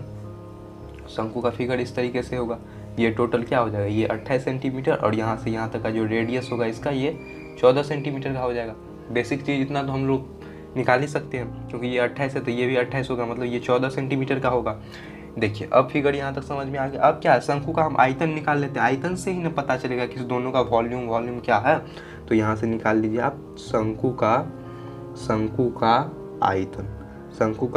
शंकु का फिगर इस तरीके से होगा। ये टोटल क्या हो जाएगा, ये 28 सेंटीमीटर, और यहाँ से यहाँ तक का जो रेडियस होगा इसका ये 14 सेंटीमीटर का हो जाएगा। बेसिक चीज़ इतना तो हम लोग निकाल ही सकते हैं, क्योंकि ये 28 है तो ये भी 28 होगा, मतलब ये 14 सेंटीमीटर का होगा। देखिए अब फिगर यहाँ तक समझ में आ गया। अब क्या है, शंकु का हम आयतन निकाल लेते हैं, आयतन से ही ना पता चलेगा कि इस दोनों का वॉल्यूम क्या है। तो यहाँ से निकाल लीजिए आप शंकु का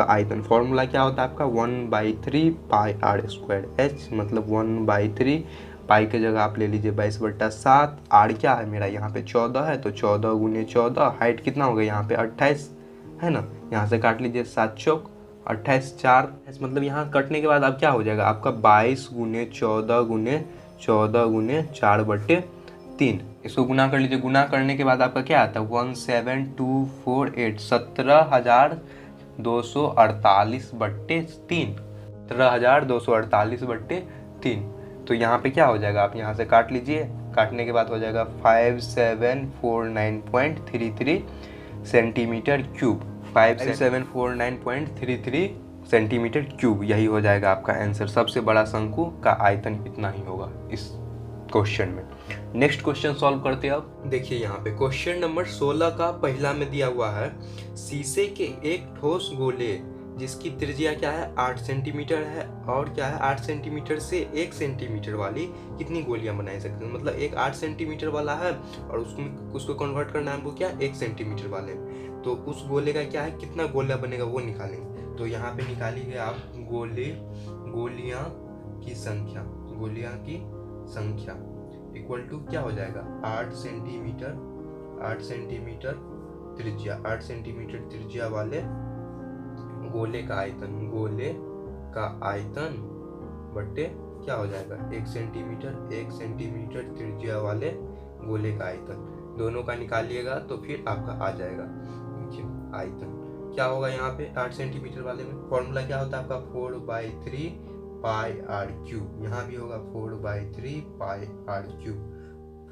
आयतन फॉर्मूला क्या होता है आपका 1/3 पाई आर स्क्वायर एच, मतलब 1/3 पाई के जगह आप ले लीजिए 22/7, आर क्या है मेरा यहाँ पे 14 है, तो 14 गुने 14, हाइट कितना होगा यहाँ पे 28 है ना, यहाँ से काट लीजिए 7 चौक 28 4, मतलब यहाँ कटने के बाद अब क्या हो जाएगा आपका 22 गुने 14 गुने 4/3, इसको गुना कर लीजिए। गुना करने के बाद आपका क्या आता है 17248, 17,248/3, 17,248/3। तो यहाँ पे क्या हो जाएगा, आप यहाँ से काट लीजिए, काटने के बाद हो जाएगा 5749.33 सेंटीमीटर क्यूब, 5749.33 सेंटीमीटर क्यूब, यही हो जाएगा आपका आंसर। सबसे बड़ा शंकु का आयतन इतना ही होगा इस क्वेश्चन में। नेक्स्ट क्वेश्चन सॉल्व करते हैं। अब देखिए यहाँ पे क्वेश्चन नंबर 16 का पहला में दिया हुआ है, शीशे के एक ठोस गोले जिसकी त्रिज्या क्या है 8 सेंटीमीटर है, और क्या है 8 सेंटीमीटर से 1 सेंटीमीटर वाली कितनी गोलियां बना सकते हैं। मतलब एक 8 सेंटीमीटर वाला है और उसको कन्वर्ट करना है हमको क्या 1 सेंटीमीटर वाले, तो उस गोले का क्या है कितना गोला बनेगा वो निकालेंगे। तो यहाँ पे निकालिए आप गोलियां की संख्या इक्वल टू क्या हो जाएगा 8 सेंटीमीटर त्रिज्या वाले गोले का आयतन बट्टे क्या हो जाएगा 1 सेंटीमीटर त्रिज्या वाले गोले का आयतन, दोनों का निकालिएगा तो फिर आपका आ जाएगा। देखिए आयतन क्या होगा यहाँ पे 8 सेंटीमीटर वाले में फॉर्मूला क्या होता है आपका 4/3 पाई आर क्यूब, यहाँ भी होगा 4/3 पाई आर क्यूब।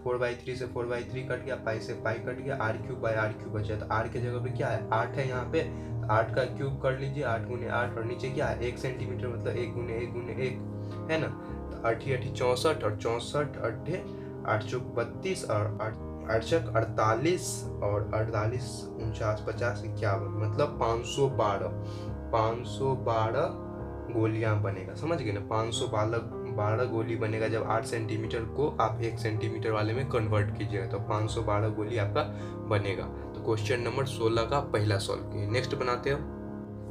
4/3 से 4/3 कट गया, पाई से पाई कट गया, R cube by R cube बचा। तो आर के जगह पे क्या है 8 है यहाँ पे, 8 का क्यूब कर लीजिए 8 गुने 8 और नीचे क्या है 1 सेंटीमीटर मतलब 1 गुने 1 गुने 1 है ना। तो 8 64 और 64 8 8 चौक 32 और 8 चौक 48 और 48 49 50 51 मतलब 512 गोलियां बनेगा, समझ गए ना। 512 गोली बनेगा जब 8 सेंटीमीटर को आप 1 सेंटीमीटर वाले में कन्वर्ट कीजिएगा तो 512 गोली आपका बनेगा। तो क्वेश्चन नंबर 16 का पहला सॉल्व किए। नेक्स्ट बनाते हो।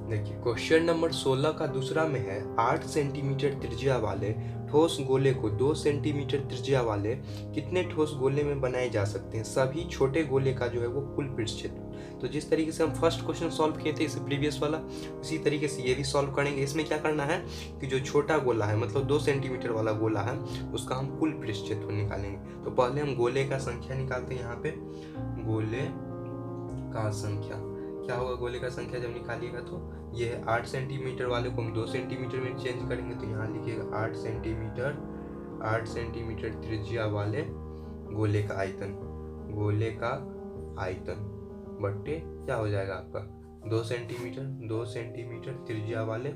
देखिए क्वेश्चन नंबर 16 का दूसरा में है 8 सेंटीमीटर त्रिज्या वाले ठोस गोले को 2 सेंटीमीटर त्रिज्या वाले कितने ठोस गोले में बनाए जा सकते हैं, सभी छोटे गोले का जो है वो कुल पृष्ठ क्षेत्र। तो जिस तरीके से हम फर्स्ट क्वेश्चन सॉल्व किए थे इससे प्रीवियस वाला, उसी तरीके से ये भी सॉल्व करेंगे। इसमें क्या करना है कि जो छोटा गोला है मतलब 2 सेंटीमीटर वाला गोला है उसका हम कुल पृष्ठ क्षेत्र निकालेंगे। तो पहले हम गोले का संख्या निकालते हैं। यहाँ पे गोले का संख्या क्या होगा, गोले का संख्या जब निकालिएगा तो ये है 8 सेंटीमीटर वाले को हम 2 सेंटीमीटर में चेंज करेंगे तो यहाँ लिखिएगा 8 सेंटीमीटर त्रिज्या वाले गोले का आयतन बट्टे क्या हो जाएगा आपका 2 सेंटीमीटर त्रिज्या वाले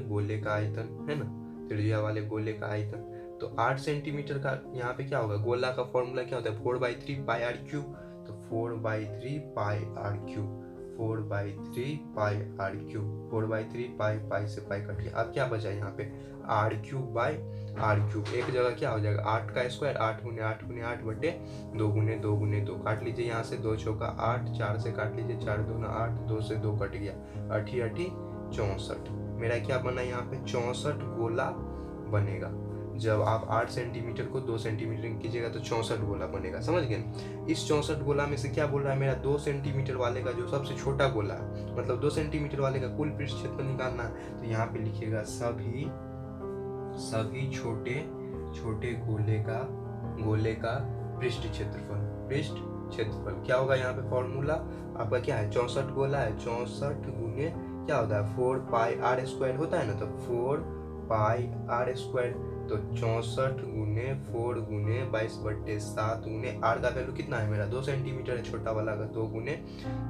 गोले का आयतन है ना, त्रिज्या वाले गोले का आयतन। तो 8 सेंटीमीटर का यहाँ पे क्या होगा, गोला का फॉर्मूला क्या होता है 4/3 पाई आर क्यूब। तो 4/3 पाई आर क्यूब 4/3 पाई से पाई कट गया। अब क्या बचा यहाँ पे R cube by R cube, एक जगह क्या हो जाएगा 8 का स्क्वायर 8 गुने 8 गुने 8 बटे 2 गुने 2 गुने 2 काट लीजिए यहाँ से 2 चौका 8 4 से काट लीजिए 4 दूना 8 2 से 2 कट गया 8 64। मेरा क्या बना यहाँ पे 64 गोला बनेगा। जब आप 8 सेंटीमीटर को 2 सेंटीमीटर कीजिएगा तो 64 गोला बनेगा, समझ गए। इस 64 गोला में से क्या बोल रहा है मेरा 2 सेंटीमीटर वाले का जो सबसे छोटा गोला है मतलब 2 सेंटीमीटर वाले का कुल पृष्ठ क्षेत्र निकालना है। तो यहाँ पे लिखिएगा सभी छोटे गोले का पृष्ठ क्षेत्रफल क्या होगा यहाँ पे फॉर्मूला आपका क्या है 64 गोला है 64 गुने क्या होता है 4 पाई आर स्क्वायर होता है ना, तो 4 पाई आर स्क्वायर तो 64 गुने 4 गुने 22/7 गुने आर का वैल्यू कितना है मेरा 2 सेंटीमीटर है छोटा वाला का 2 गुने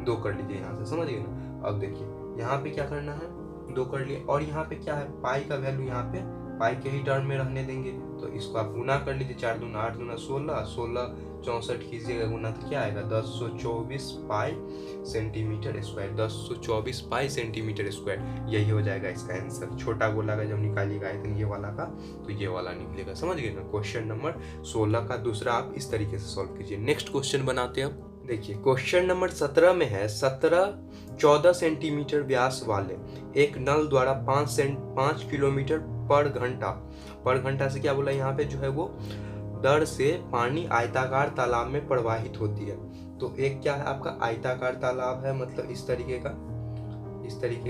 2 कर लीजिए यहाँ से, समझ गए ना। अब देखिए यहाँ पे क्या करना है 2 कर लिए और यहाँ पे क्या है पाई का वैल्यू यहाँ पे पाई के ही टर्म में रहने देंगे तो इसको आप गुना कर लीजिए 4 दूना 8 दूना 16 64 कीजिएगा गुना तो क्या आएगा 1024 पाई सेंटीमीटर स्क्वायर 1024 पाई सेंटीमीटर स्क्वायर, यही हो जाएगा इसका आंसर। छोटा गोला का जब निकालिएगा आयतन ये वाला का तो ये वाला निकलेगा, समझ गए ना। क्वेश्चन नंबर 16 का दूसरा आप इस तरीके से सॉल्व कीजिए। नेक्स्ट क्वेश्चन बनाते हैं अब। देखिए क्वेश्चन नंबर 17 में है 14 सेंटीमीटर व्यास वाले एक नल द्वारा 5 किलोमीटर पर घंटा से क्या बोला यहाँ पे जो है वो दर से पानी आयताकार तालाब में प्रवाहित होती है। तो एक क्या है आपका आयताकार तालाब है मतलब इस तरीके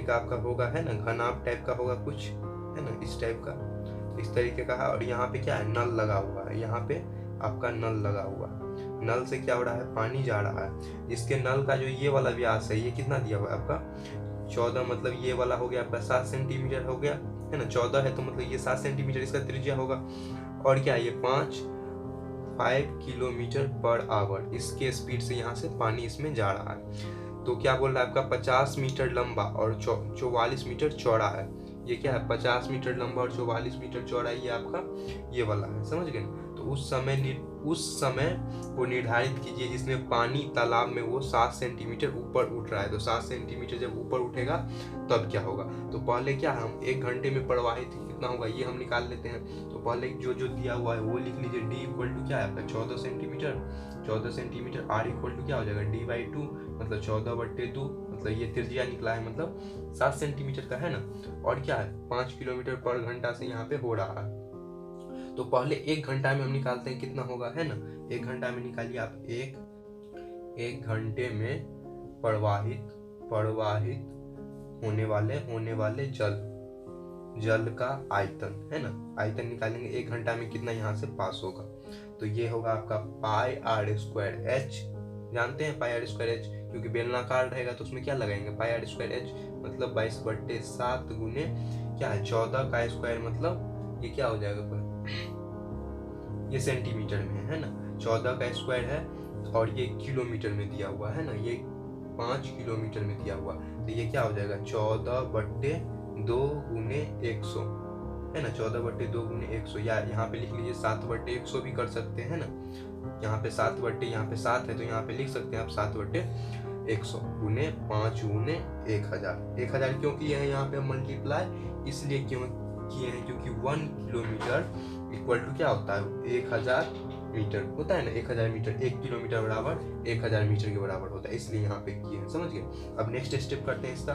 का आपका होगा है ना, घनाभ टाइप का होगा कुछ है ना, इस टाइप का इस तरीके का है। और यहाँ पे क्या है नल लगा हुआ है, यहाँ पे आपका नल लगा हुआ है, नल से क्या हो रहा है पानी जा रहा है। इसके नल का जो ये वाला व्यास है ये कितना दिया हुआ है आपका 14 मतलब ये वाला हो गया आपका 7 सेंटीमीटर हो गया है ना, 14 है तो मतलब ये 7 सेंटीमीटर इसका त्रिज्या होगा। और क्या ये 5 किलोमीटर पर आवर इसके स्पीड से यहाँ से पानी इसमें जा रहा है। तो क्या बोल रहा है आपका 50 मीटर लंबा और 44 मीटर चौड़ा है। ये क्या है 50 मीटर लंबा और 44 मीटर चौड़ा ये आपका ये वाला है, समझ गए। तो उस समय को निर्धारित कीजिए जिसमें पानी तालाब में वो 7 सेंटीमीटर ऊपर उठ रहा है। तो 7 सेंटीमीटर जब ऊपर उठेगा तब क्या होगा, तो पहले क्या हम 1 घंटे में प्रवाहित कितना होगा ये हम निकाल लेते हैं। तो पहले जो दिया हुआ है वो लिख लीजिए d इक्वल टू क्या है आपका 14 सेंटीमीटर r इक्वल टू क्या हो जाएगा d/2 मतलब 14/2 मतलब ये त्रिज्या निकला है, मतलब 7 सेंटीमीटर का है ना। और क्या है 5 किलोमीटर पर घंटा से यहाँ पे हो रहा है। तो पहले 1 घंटा में हम निकालते हैं कितना होगा, है ना। 1 घंटा में निकालिए आप, एक घंटे में प्रवाहित होने वाले जल का आयतन, है ना। आयतन निकालेंगे 1 घंटा में कितना यहाँ से पास होगा। तो ये होगा आपका पाई आर स्क्वायर एच, जानते हैं पाई आर स्क्वायर एच, क्योंकि बेलनाकार रहेगा तो उसमें क्या लगाएंगे पाई आर स्क्वायर एच, मतलब 22/7 गुने क्या है 14 का स्क्वायर, मतलब ये क्या हो जाएगा, ये सेंटीमीटर में है ना, 14 का स्क्वायर है और ये किलोमीटर में दिया हुआ है ना, ये 5 किलोमीटर में दिया हुआ, तो ये क्या हो जाएगा 14/2 गुने 100, है ना। 14/2 गुने 100, या यहाँ पे लिख लीजिए 7/100 भी कर सकते हैं ना। यहाँ पे 7 यहाँ पे 7 है तो यहाँ पे लिख सकते हैं आप 7/100 गुने 5 गुने 1000 क्यों किए हैं यहाँ पे मल्टीप्लाई, इसलिए क्यों किए हैं क्योंकि 1 किलोमीटर इक्वल टू क्या होता है 1000 मीटर होता है ना। 1000 मीटर, 1 किलोमीटर बराबर 1000 मीटर के बराबर होता है, इसलिए यहाँ पे किए हैं, समझ गए। अब नेक्स्ट स्टेप करते हैं इसका,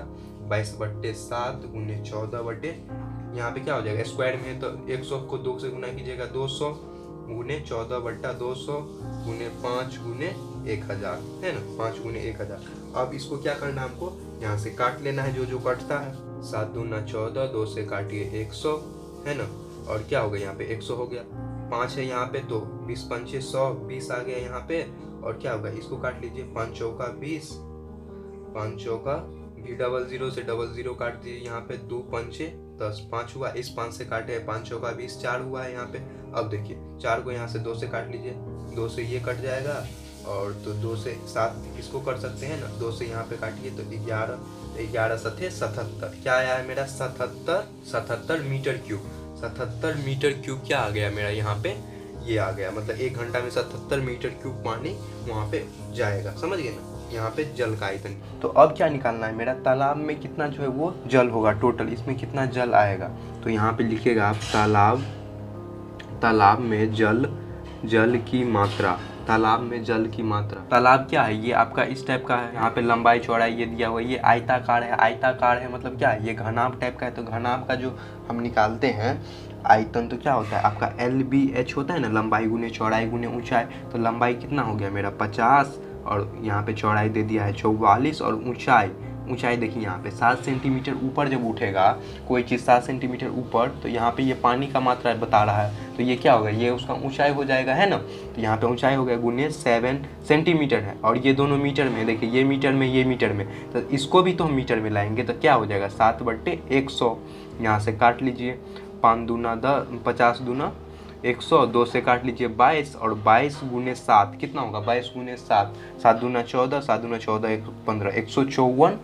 22/7 गुने 14 यहाँ पे क्या हो जाएगा, स्क्वायर में तो 100 को 2 से गुना कीजिएगा 200 गुने 14/200 गुने 5 गुने 1000, है ना, 5 गुने 1000। अब इसको क्या करना है, हमको यहाँ से काट लेना है जो कटता है, 7 दूना 14, 2 से काटिए 100, है ना। और क्या हो गया यहाँ पे 100 हो गया, 5 है यहाँ पे तो 20 पंचे 100, 20 आ गया यहाँ पे। और क्या होगा, इसको काट लीजिए, 5 चौका 20, 5 चौका भी 00 से 00 काट दीजिए, यहाँ पे 2 पंचे 10, 5 हुआ, इस 5 से काटे 5 चौका 20, 4 हुआ है यहाँ पे। अब देखिए 4 को यहाँ से 2 से काट लीजिए, 2 से ये कट जाएगा, और तो 2 से 7 इसको कर सकते हैं ना, 2 से यहाँ पे काटिए तो 11, 11 सत्ते 77, क्या आया है मेरा 77 मीटर क्यूब। 77 मीटर क्यूब क्या आ गया मेरा यहाँ पे, ये आ गया, मतलब 1 घंटा में 77 मीटर क्यूब पानी वहाँ पे जाएगा, समझ गए ना। यहाँ पे जल का आयतन। तो अब क्या निकालना है मेरा, तालाब में कितना जो है वो जल होगा, टोटल इसमें कितना जल आएगा। तो यहाँ पे लिखिएगा आप तालाब में जल की मात्रा, तालाब में जल की मात्रा। तालाब क्या है, ये आपका इस टाइप का है, यहाँ पे लंबाई चौड़ाई ये दिया हुआ है, ये आयताकार है, आयताकार है मतलब क्या है, ये घनाभ टाइप का है। तो घनाभ का जो हम निकालते हैं आयतन, तो क्या होता है आपका LBH होता है ना, लंबाई गुने चौड़ाई गुने ऊंचाई। तो लंबाई कितना हो गया मेरा 50, और यहाँ पे चौड़ाई दे दिया है 44, और ऊंचाई देखिए यहाँ पे 7 सेंटीमीटर ऊपर जब उठेगा कोई चीज़ 7 सेंटीमीटर ऊपर, तो यहाँ पे ये पानी का मात्रा बता रहा है, तो ये क्या होगा, ये उसका ऊंचाई हो जाएगा, है ना। तो यहाँ पे ऊंचाई हो गया गुने 7 सेंटीमीटर है, और ये दोनों मीटर में, देखिए ये मीटर में ये मीटर में, तो इसको भी तो हम मीटर में लाएंगे, तो क्या हो जाएगा 7/100, यहाँ से काट लीजिए, 5 दूना 10, 50 दूना 100, 2 से काट लीजिए 22, और 22 गुने 7 कितना होगा, 22 गुने 7, 7 दूना 14, 7 दूना 14 15, 154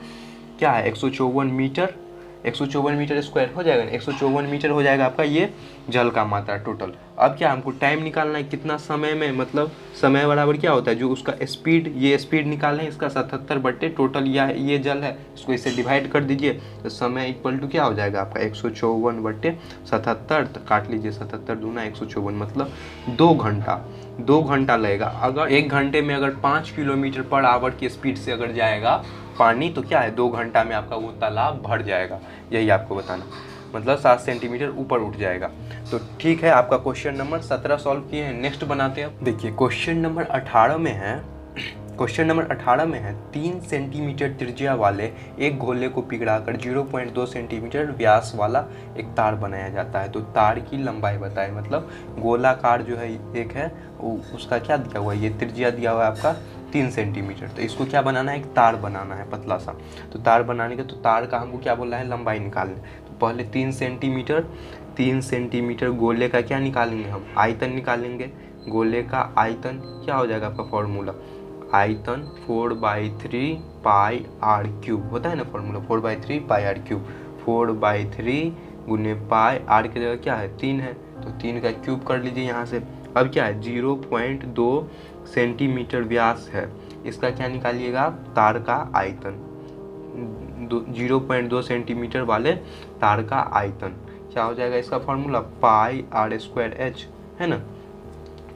क्या है 154 मीटर, 154 मीटर स्क्वायर हो जाएगा ना, 154 मीटर हो जाएगा आपका ये जल का मात्रा टोटल। अब क्या हमको टाइम निकालना है, कितना समय में, मतलब समय बराबर क्या होता है जो उसका स्पीड, ये स्पीड निकालना है इसका 77 टोटल ये जल है, इसको इससे डिवाइड कर दीजिए, तो समय इक्वल टू क्या हो जाएगा आपका 154/77, काट लीजिए 77 दूना 154, मतलब 2 घंटा लगेगा। अगर 1 घंटे में अगर 5 किलोमीटर पर आवर की स्पीड से अगर जाएगा पानी, तो क्या है 2 घंटा में आपका वो तालाब भर जाएगा, यही आपको बताना, मतलब 7 सेंटीमीटर ऊपर उठ जाएगा। तो ठीक है, आपका क्वेश्चन नंबर 17 सॉल्व किए हैं। नेक्स्ट बनाते हैं। देखिए क्वेश्चन नंबर 18 में है, क्वेश्चन नंबर 18 में है 3 सेंटीमीटर त्रिज्या वाले एक गोले को पिघलाकर 0.2 सेंटीमीटर व्यास वाला एक तार बनाया जाता है। तो तार की लंबाई बताए, मतलब गोलाकार जो है एक है उसका क्या दिया हुआ है, ये त्रिज्या दिया हुआ है आपका 3 सेंटीमीटर। तो इसको क्या बनाना है, एक तार बनाना है पतला सा। तो तार बनाने के, तो तार का हमको क्या बोला है, लंबाई निकालने। तो पहले 3 सेंटीमीटर गोले का क्या निकालेंगे हम, आयतन निकालेंगे। गोले का आयतन क्या हो जाएगा आपका फॉर्मूला, आयतन 4/3 पाई आर क्यूब होता है ना फॉर्मूला, 4/3 पाई आर क्यूब, 4/3 गुने पाई, आर की जगह क्या है 3 है, तो 3 का क्यूब कर लीजिए यहाँ से। अब क्या है 0.2 सेंटीमीटर व्यास है, इसका क्या निकालिएगा आप, तार का आयतन, 0.2 सेंटीमीटर वाले तार का आयतन क्या हो जाएगा, इसका formula pi R square H, है ना।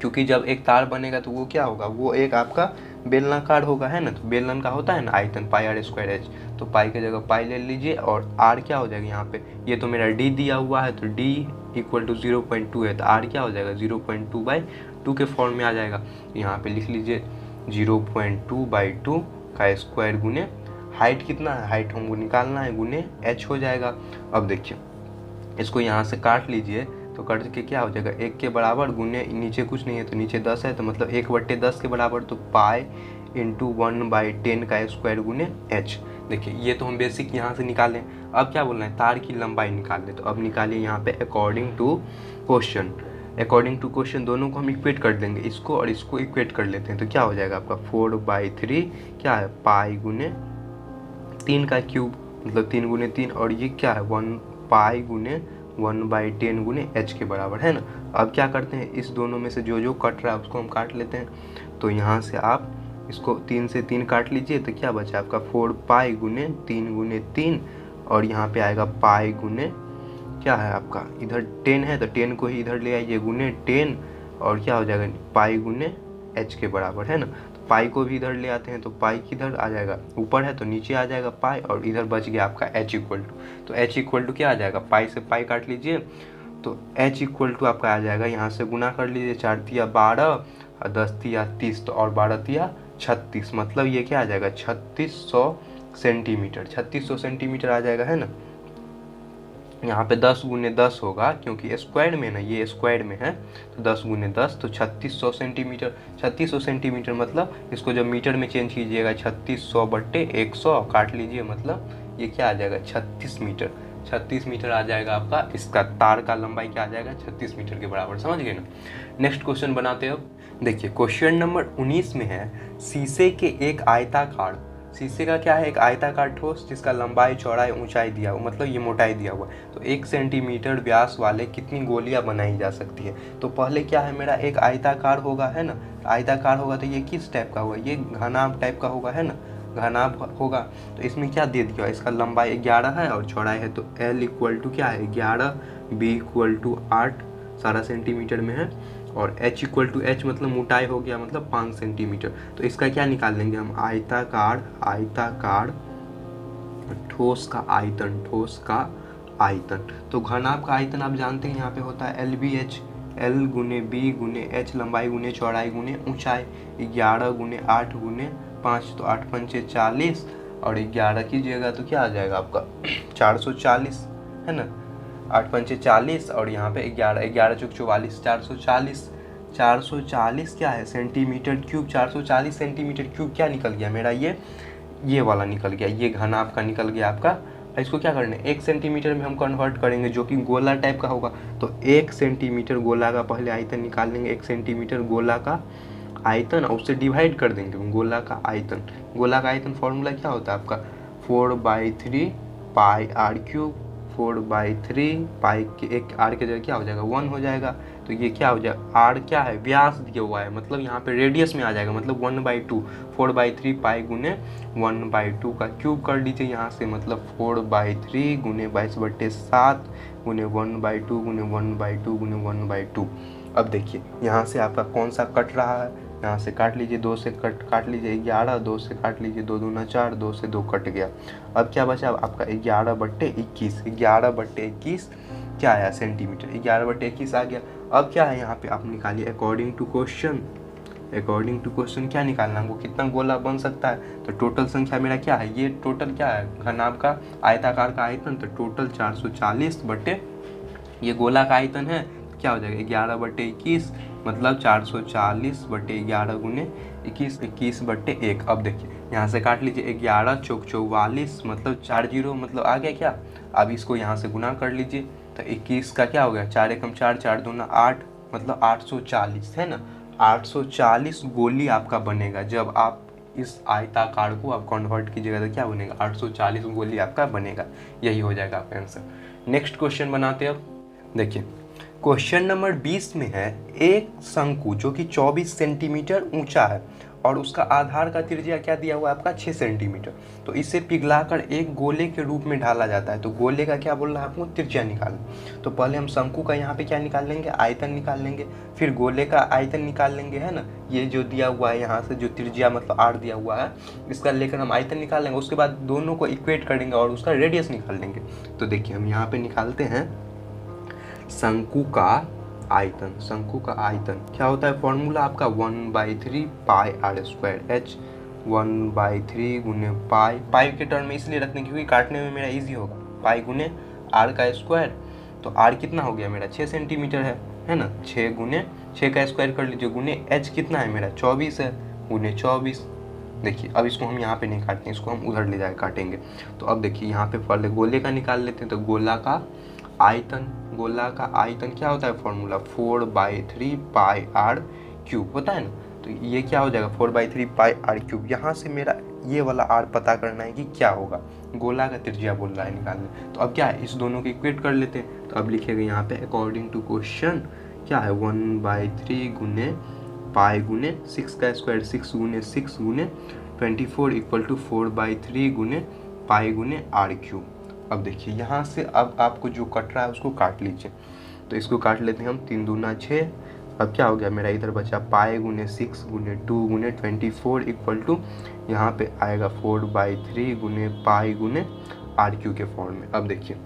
क्योंकि जब एक तार बनेगा तो वो क्या होगा, वो एक आपका बेलनाकार होगा, है ना, तो बेलन का होता है ना आयतन पाई आर स्क्वायर एच, तो पाई की जगह पाई ले लीजिए और आर क्या हो जाएगा यहाँ पे, ये तो मेरा डी दिया हुआ है तो डी इक्वल टू 0.2 है, तो आर क्या हो जाएगा 0.2/2 के फॉर्म में आ जाएगा। यहाँ पे लिख लीजिए 0.2/2 का स्क्वायर गुने हाइट कितना है, हाइट हमको निकालना है, गुने एच हो जाएगा। अब देखिए इसको यहाँ से काट लीजिए, तो कट के क्या हो जाएगा 1 के बराबर गुने नीचे कुछ नहीं है तो नीचे 10 है, तो मतलब 1/10 के बराबर, तो पाई इंटू 1/10 का स्क्वायर गुने एच। देखिए ये तो हम बेसिक यहाँ से निकालें। अब क्या बोलना है, तार की लंबाई निकाल लें, तो अब निकालिए यहाँ पे according to question. According to question दोनों को हम इक्वेट कर देंगे, इसको और इसको इक्वेट कर लेते हैं, तो क्या हो जाएगा आपका 4/3 क्या है पाई गुने 3 का क्यूब, मतलब 3 गुने 3, और ये क्या है 1 पाई गुने 1/10 गुने एच के बराबर, है ना। अब क्या करते हैं, इस दोनों में से जो जो कट रहा है उसको हम काट लेते हैं। तो यहाँ से आप इसको 3 से 3 काट लीजिए, तो क्या बचा आपका 4 पाई गुने 3 गुने 3, और यहाँ पे आएगा पाई गुने क्या है आपका, इधर 10 है तो 10 को ही इधर ले आइए गुने 10, और क्या हो जाएगा पाई गुने एच के बराबर, है ना। तो पाई को भी इधर ले आते हैं, तो पाई किधर आ जाएगा, ऊपर है तो नीचे आ जाएगा पाई, और इधर बच गया आपका एच इक्वल टू, तो एच इक्वल टू क्या आ जाएगा, पाई से पाई काट लीजिए तो एच इक्वल टू आपका आ जाएगा, यहाँ से गुना कर लीजिए, 4 तिया 12 और 10 तिया 30, तो और 12 तिया 36, मतलब ये क्या आ जाएगा 3600 सेंटीमीटर, 3600 सेंटीमीटर आ जाएगा, है ना। यहाँ पे 10 गुने 10 होगा क्योंकि स्क्वायर में ना, ये स्क्वायर में है, तो 10 गुने 10 तो 3600 सेंटीमीटर। 3600 सेंटीमीटर मतलब इसको जब मीटर में चेंज कीजिएगा 3600/100 काट लीजिए, मतलब ये क्या आ जाएगा 36 मीटर। 36 मीटर आ जाएगा आपका, इसका तार का लंबाई क्या आ जाएगा 36 मीटर के बराबर, समझ गए ना। नेक्स्ट क्वेश्चन बनाते हैं। अब देखिए क्वेश्चन नंबर 19 में है, शीशे के एक आयताकार, शीशे का क्या है एक आयताकार ठोस जिसका लंबाई चौड़ाई ऊंचाई दिया हुआ, मतलब ये मोटाई दिया हुआ, तो 1 सेंटीमीटर व्यास वाले कितनी गोलियां बनाई जा सकती है। तो पहले क्या है मेरा एक आयताकार होगा, है ना, आयताकार होगा तो ये किस टाइप का होगा, ये घनाभ टाइप का होगा, है ना, घनाभ होगा। तो इसमें क्या दे दिया, इसका लंबाई 11 है और चौड़ाई है, तो L इक्वल टू क्या है 11, B इक्वल टू 8 सारा सेंटीमीटर में है, और H इक्वल टू H मतलब मोटाई हो गया, मतलब 5 सेंटीमीटर। तो इसका क्या निकाल लेंगे हम, आयताकार ठोस का आयतन, ठोस का आयतन। तो घनाभ का आयतन आप जानते हैं यहाँ पे होता है LBH, L गुने B गुने H लंबाई गुने चौड़ाई गुने ऊंचाई, 11 गुने 8 गुने 5, तो 8 पंचे 40, और 11 कीजिएगा तो क्या आ जाएगा आपका 440, है ना, 8 पंचे 40, और यहाँ पे 11 चौक 44, 440 क्या है सेंटीमीटर क्यूब, 440 सेंटीमीटर क्यूब क्या निकल गया मेरा, ये वाला निकल गया, ये घनाभ का निकल गया आपका। इसको क्या करना है 1 सेंटीमीटर में हम कन्वर्ट करेंगे जो कि गोला टाइप का होगा, तो 1 सेंटीमीटर गोला का पहले आयतन निकाल लेंगे, 1 सेंटीमीटर गोला का आयतन, और उससे डिवाइड कर देंगे गोला का आयतन। गोला का आयतन फॉर्मूला क्या होता है आपका 4/3 पाई आर क्यूब, 4/3 पाई के एक आर के जगह क्या हो जाएगा 1 हो जाएगा, तो ये क्या हो जाएगा आर क्या है व्यास दिया हुआ है, मतलब यहाँ पे रेडियस में आ जाएगा, मतलब 1/2, 4/3 पाई गुने 1/2 का क्यूब कर लीजिए यहाँ से, मतलब 4/3 गुने 22/7 गुने 1/2 गुने 1/2 गुने 1/2। अब देखिए यहाँ से आपका कौन सा कट रहा है, यहाँ से काट लीजिए, 2 से काट लीजिए 11, 2 से काट लीजिए 2 दूना 4, 2 से 2 कट गया। अब क्या बचा आपका 11/21, 11/21 क्या आया सेंटीमीटर, 11/21 आ गया। अब क्या है यहाँ पे आप निकालिए according to question, according to question क्या निकालना है, वो कितना गोला बन सकता है। तो टोटल संख्या मेरा क्या है, ये टोटल क्या है घनाभ का आयताकार का आयतन, तो टोटल 440 बटे ये गोला का आयतन है, क्या हो जाएगा 11/21, मतलब 440/11 गुने 21, 21/1। अब देखिए यहाँ से काट लीजिए 11 चौक 44, मतलब 40, मतलब आ गया क्या। अब इसको यहाँ से गुना कर लीजिए, तो 21 का क्या हो गया 4 एकम 4, 4 दूना 8, मतलब 840, है ना। 840 गोली आपका बनेगा जब आप इस आयताकार को आप कन्वर्ट कीजिएगा, तो क्या बनेगा 840 गोली आपका बनेगा, यही हो जाएगा आपका आंसर। नेक्स्ट क्वेश्चन बनाते हैं। अब देखिए क्वेश्चन नंबर 20 में है, एक शंकु जो कि 24 सेंटीमीटर ऊंचा है और उसका आधार का त्रिज्या क्या दिया हुआ है आपका 6 सेंटीमीटर। तो इसे पिघलाकर एक गोले के रूप में ढाला जाता है। तो गोले का क्या बोल रहा है आपको, त्रिज्या निकालना। तो पहले हम शंकु का यहाँ पे क्या निकाल लेंगे, आयतन निकाल लेंगे, फिर गोले का आयतन निकाल लेंगे, है ना। ये जो दिया हुआ है यहाँ से जो त्रिज्या मतलब आर दिया हुआ है, इसका लेकर हम आयतन निकाल लेंगे। उसके बाद दोनों को इक्वेट कर देंगे और उसका रेडियस निकाल लेंगे। तो देखिए हम यहाँ पे निकालते हैं शंकु का आयतन। शंकु का आयतन क्या होता है, फॉर्मूला आपका 1/3 पाई आर स्क्वायर, h 1/3 गुने पाई के टर्म में इसलिए रखने क्योंकि काटने में मेरा इजी होगा, पाई गुने आर का स्क्वायर। तो आर कितना हो गया मेरा 6 सेंटीमीटर है ना। 6 गुने 6 का स्क्वायर कर लीजिए, गुने h कितना है मेरा 24 है, गुने 24। देखिए अब इसको हम यहाँ पे नहीं काटते, इसको हम उधर ले जाकर काटेंगे। तो अब देखिए यहाँ पे पहले गोले का निकाल लेते हैं। तो गोला का आयतन, गोला का आयतन क्या होता है फॉर्मूला 4/3 पाई आर क्यूब होता है ना। तो ये क्या हो जाएगा 4/3 पाई आर क्यूब। यहाँ से मेरा ये वाला आर पता करना है कि क्या होगा, गोला का त्रिज्या बोल रहा है निकालने। तो अब क्या है, इस दोनों को इक्वेट कर लेते हैं। तो अब लिखेगा यहाँ पे अकॉर्डिंग टू क्वेश्चन क्या है 1/3 गुने पाई गुने 6 का स्क्वायर, 6 गुने 6 गुने 24 इक्वल टू 4/3 गुने पाई गुने आर क्यूब। अब देखिए यहाँ से अब आपको जो कट रहा है उसको काट लीजिए। तो इसको काट लेते हैं हम, 3 दूना 6। अब क्या हो गया मेरा इधर बचा पाई गुने 6 गुने 2 गुने 24 इक्वल टू यहाँ पे आएगा 4/3 गुने पाई गुने आर क्यू के फॉर्म में। अब देखिए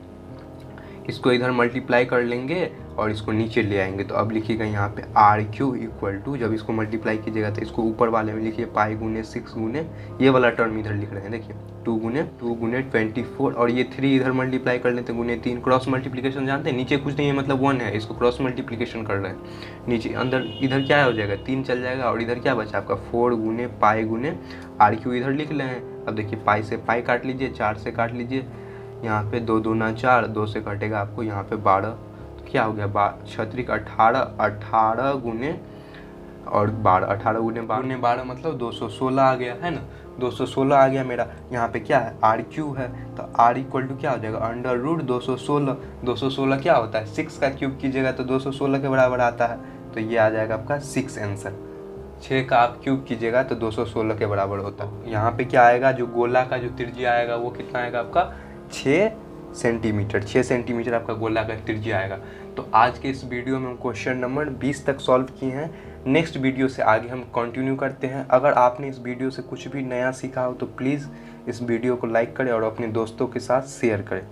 इसको इधर मल्टीप्लाई कर लेंगे और इसको नीचे ले आएंगे। तो अब लिखिएगा यहाँ पे आर क्यू इक्वल टू, जब इसको मल्टीप्लाई कीजिएगा तो इसको ऊपर वाले में लिखिए पाई गुने 6 गुने, ये वाला टर्म इधर लिख रहे हैं देखिए 2 गुने 24, और ये 3 इधर मल्टीप्लाई कर लेते हैं गुने 3। क्रॉस मल्टीप्लिकेशन जानते हैं, नीचे कुछ नहीं है मतलब 1 है, इसको क्रॉस मल्टीप्लिकेशन कर रहे हैं। नीचे अंदर इधर क्या हो जाएगा 3 चल जाएगा, और इधर क्या बचा आपका 4 गुने पाई गुने आर क्यू इधर लिख रहे हैं। अब देखिए पाई से पाई काट लीजिए, 4 से काट लीजिए, यहाँ पे 2 दूना 4, 2 से कटेगा आपको यहाँ पे 12। तो क्या हो गया 6 18 गुने और 12, 18 गुने 12 मतलब 216 आ गया, है ना। 216 आ गया मेरा। यहाँ पे क्या है आर क्यू है, तो आर इक्वल टू क्या हो जाएगा अंडर रूट 216। 216 क्या होता है 6 का क्यूब कीजिएगा तो 216 के बराबर आता है। तो ये आ जाएगा आपका 6 आंसर। 6 का आप क्यूब कीजिएगा तो 216 के बराबर होता है। यहाँ पे क्या आएगा, जो गोला का जो त्रिज्या आएगा वो कितना आएगा आपका 6 सेंटीमीटर। 6 सेंटीमीटर आपका गोला का त्रिज्या आएगा। तो आज के इस वीडियो में हम क्वेश्चन नंबर 20 तक सॉल्व किए हैं। नेक्स्ट वीडियो से आगे हम कंटिन्यू करते हैं। अगर आपने इस वीडियो से कुछ भी नया सीखा हो तो प्लीज़ इस वीडियो को लाइक करें और अपने दोस्तों के साथ शेयर करें।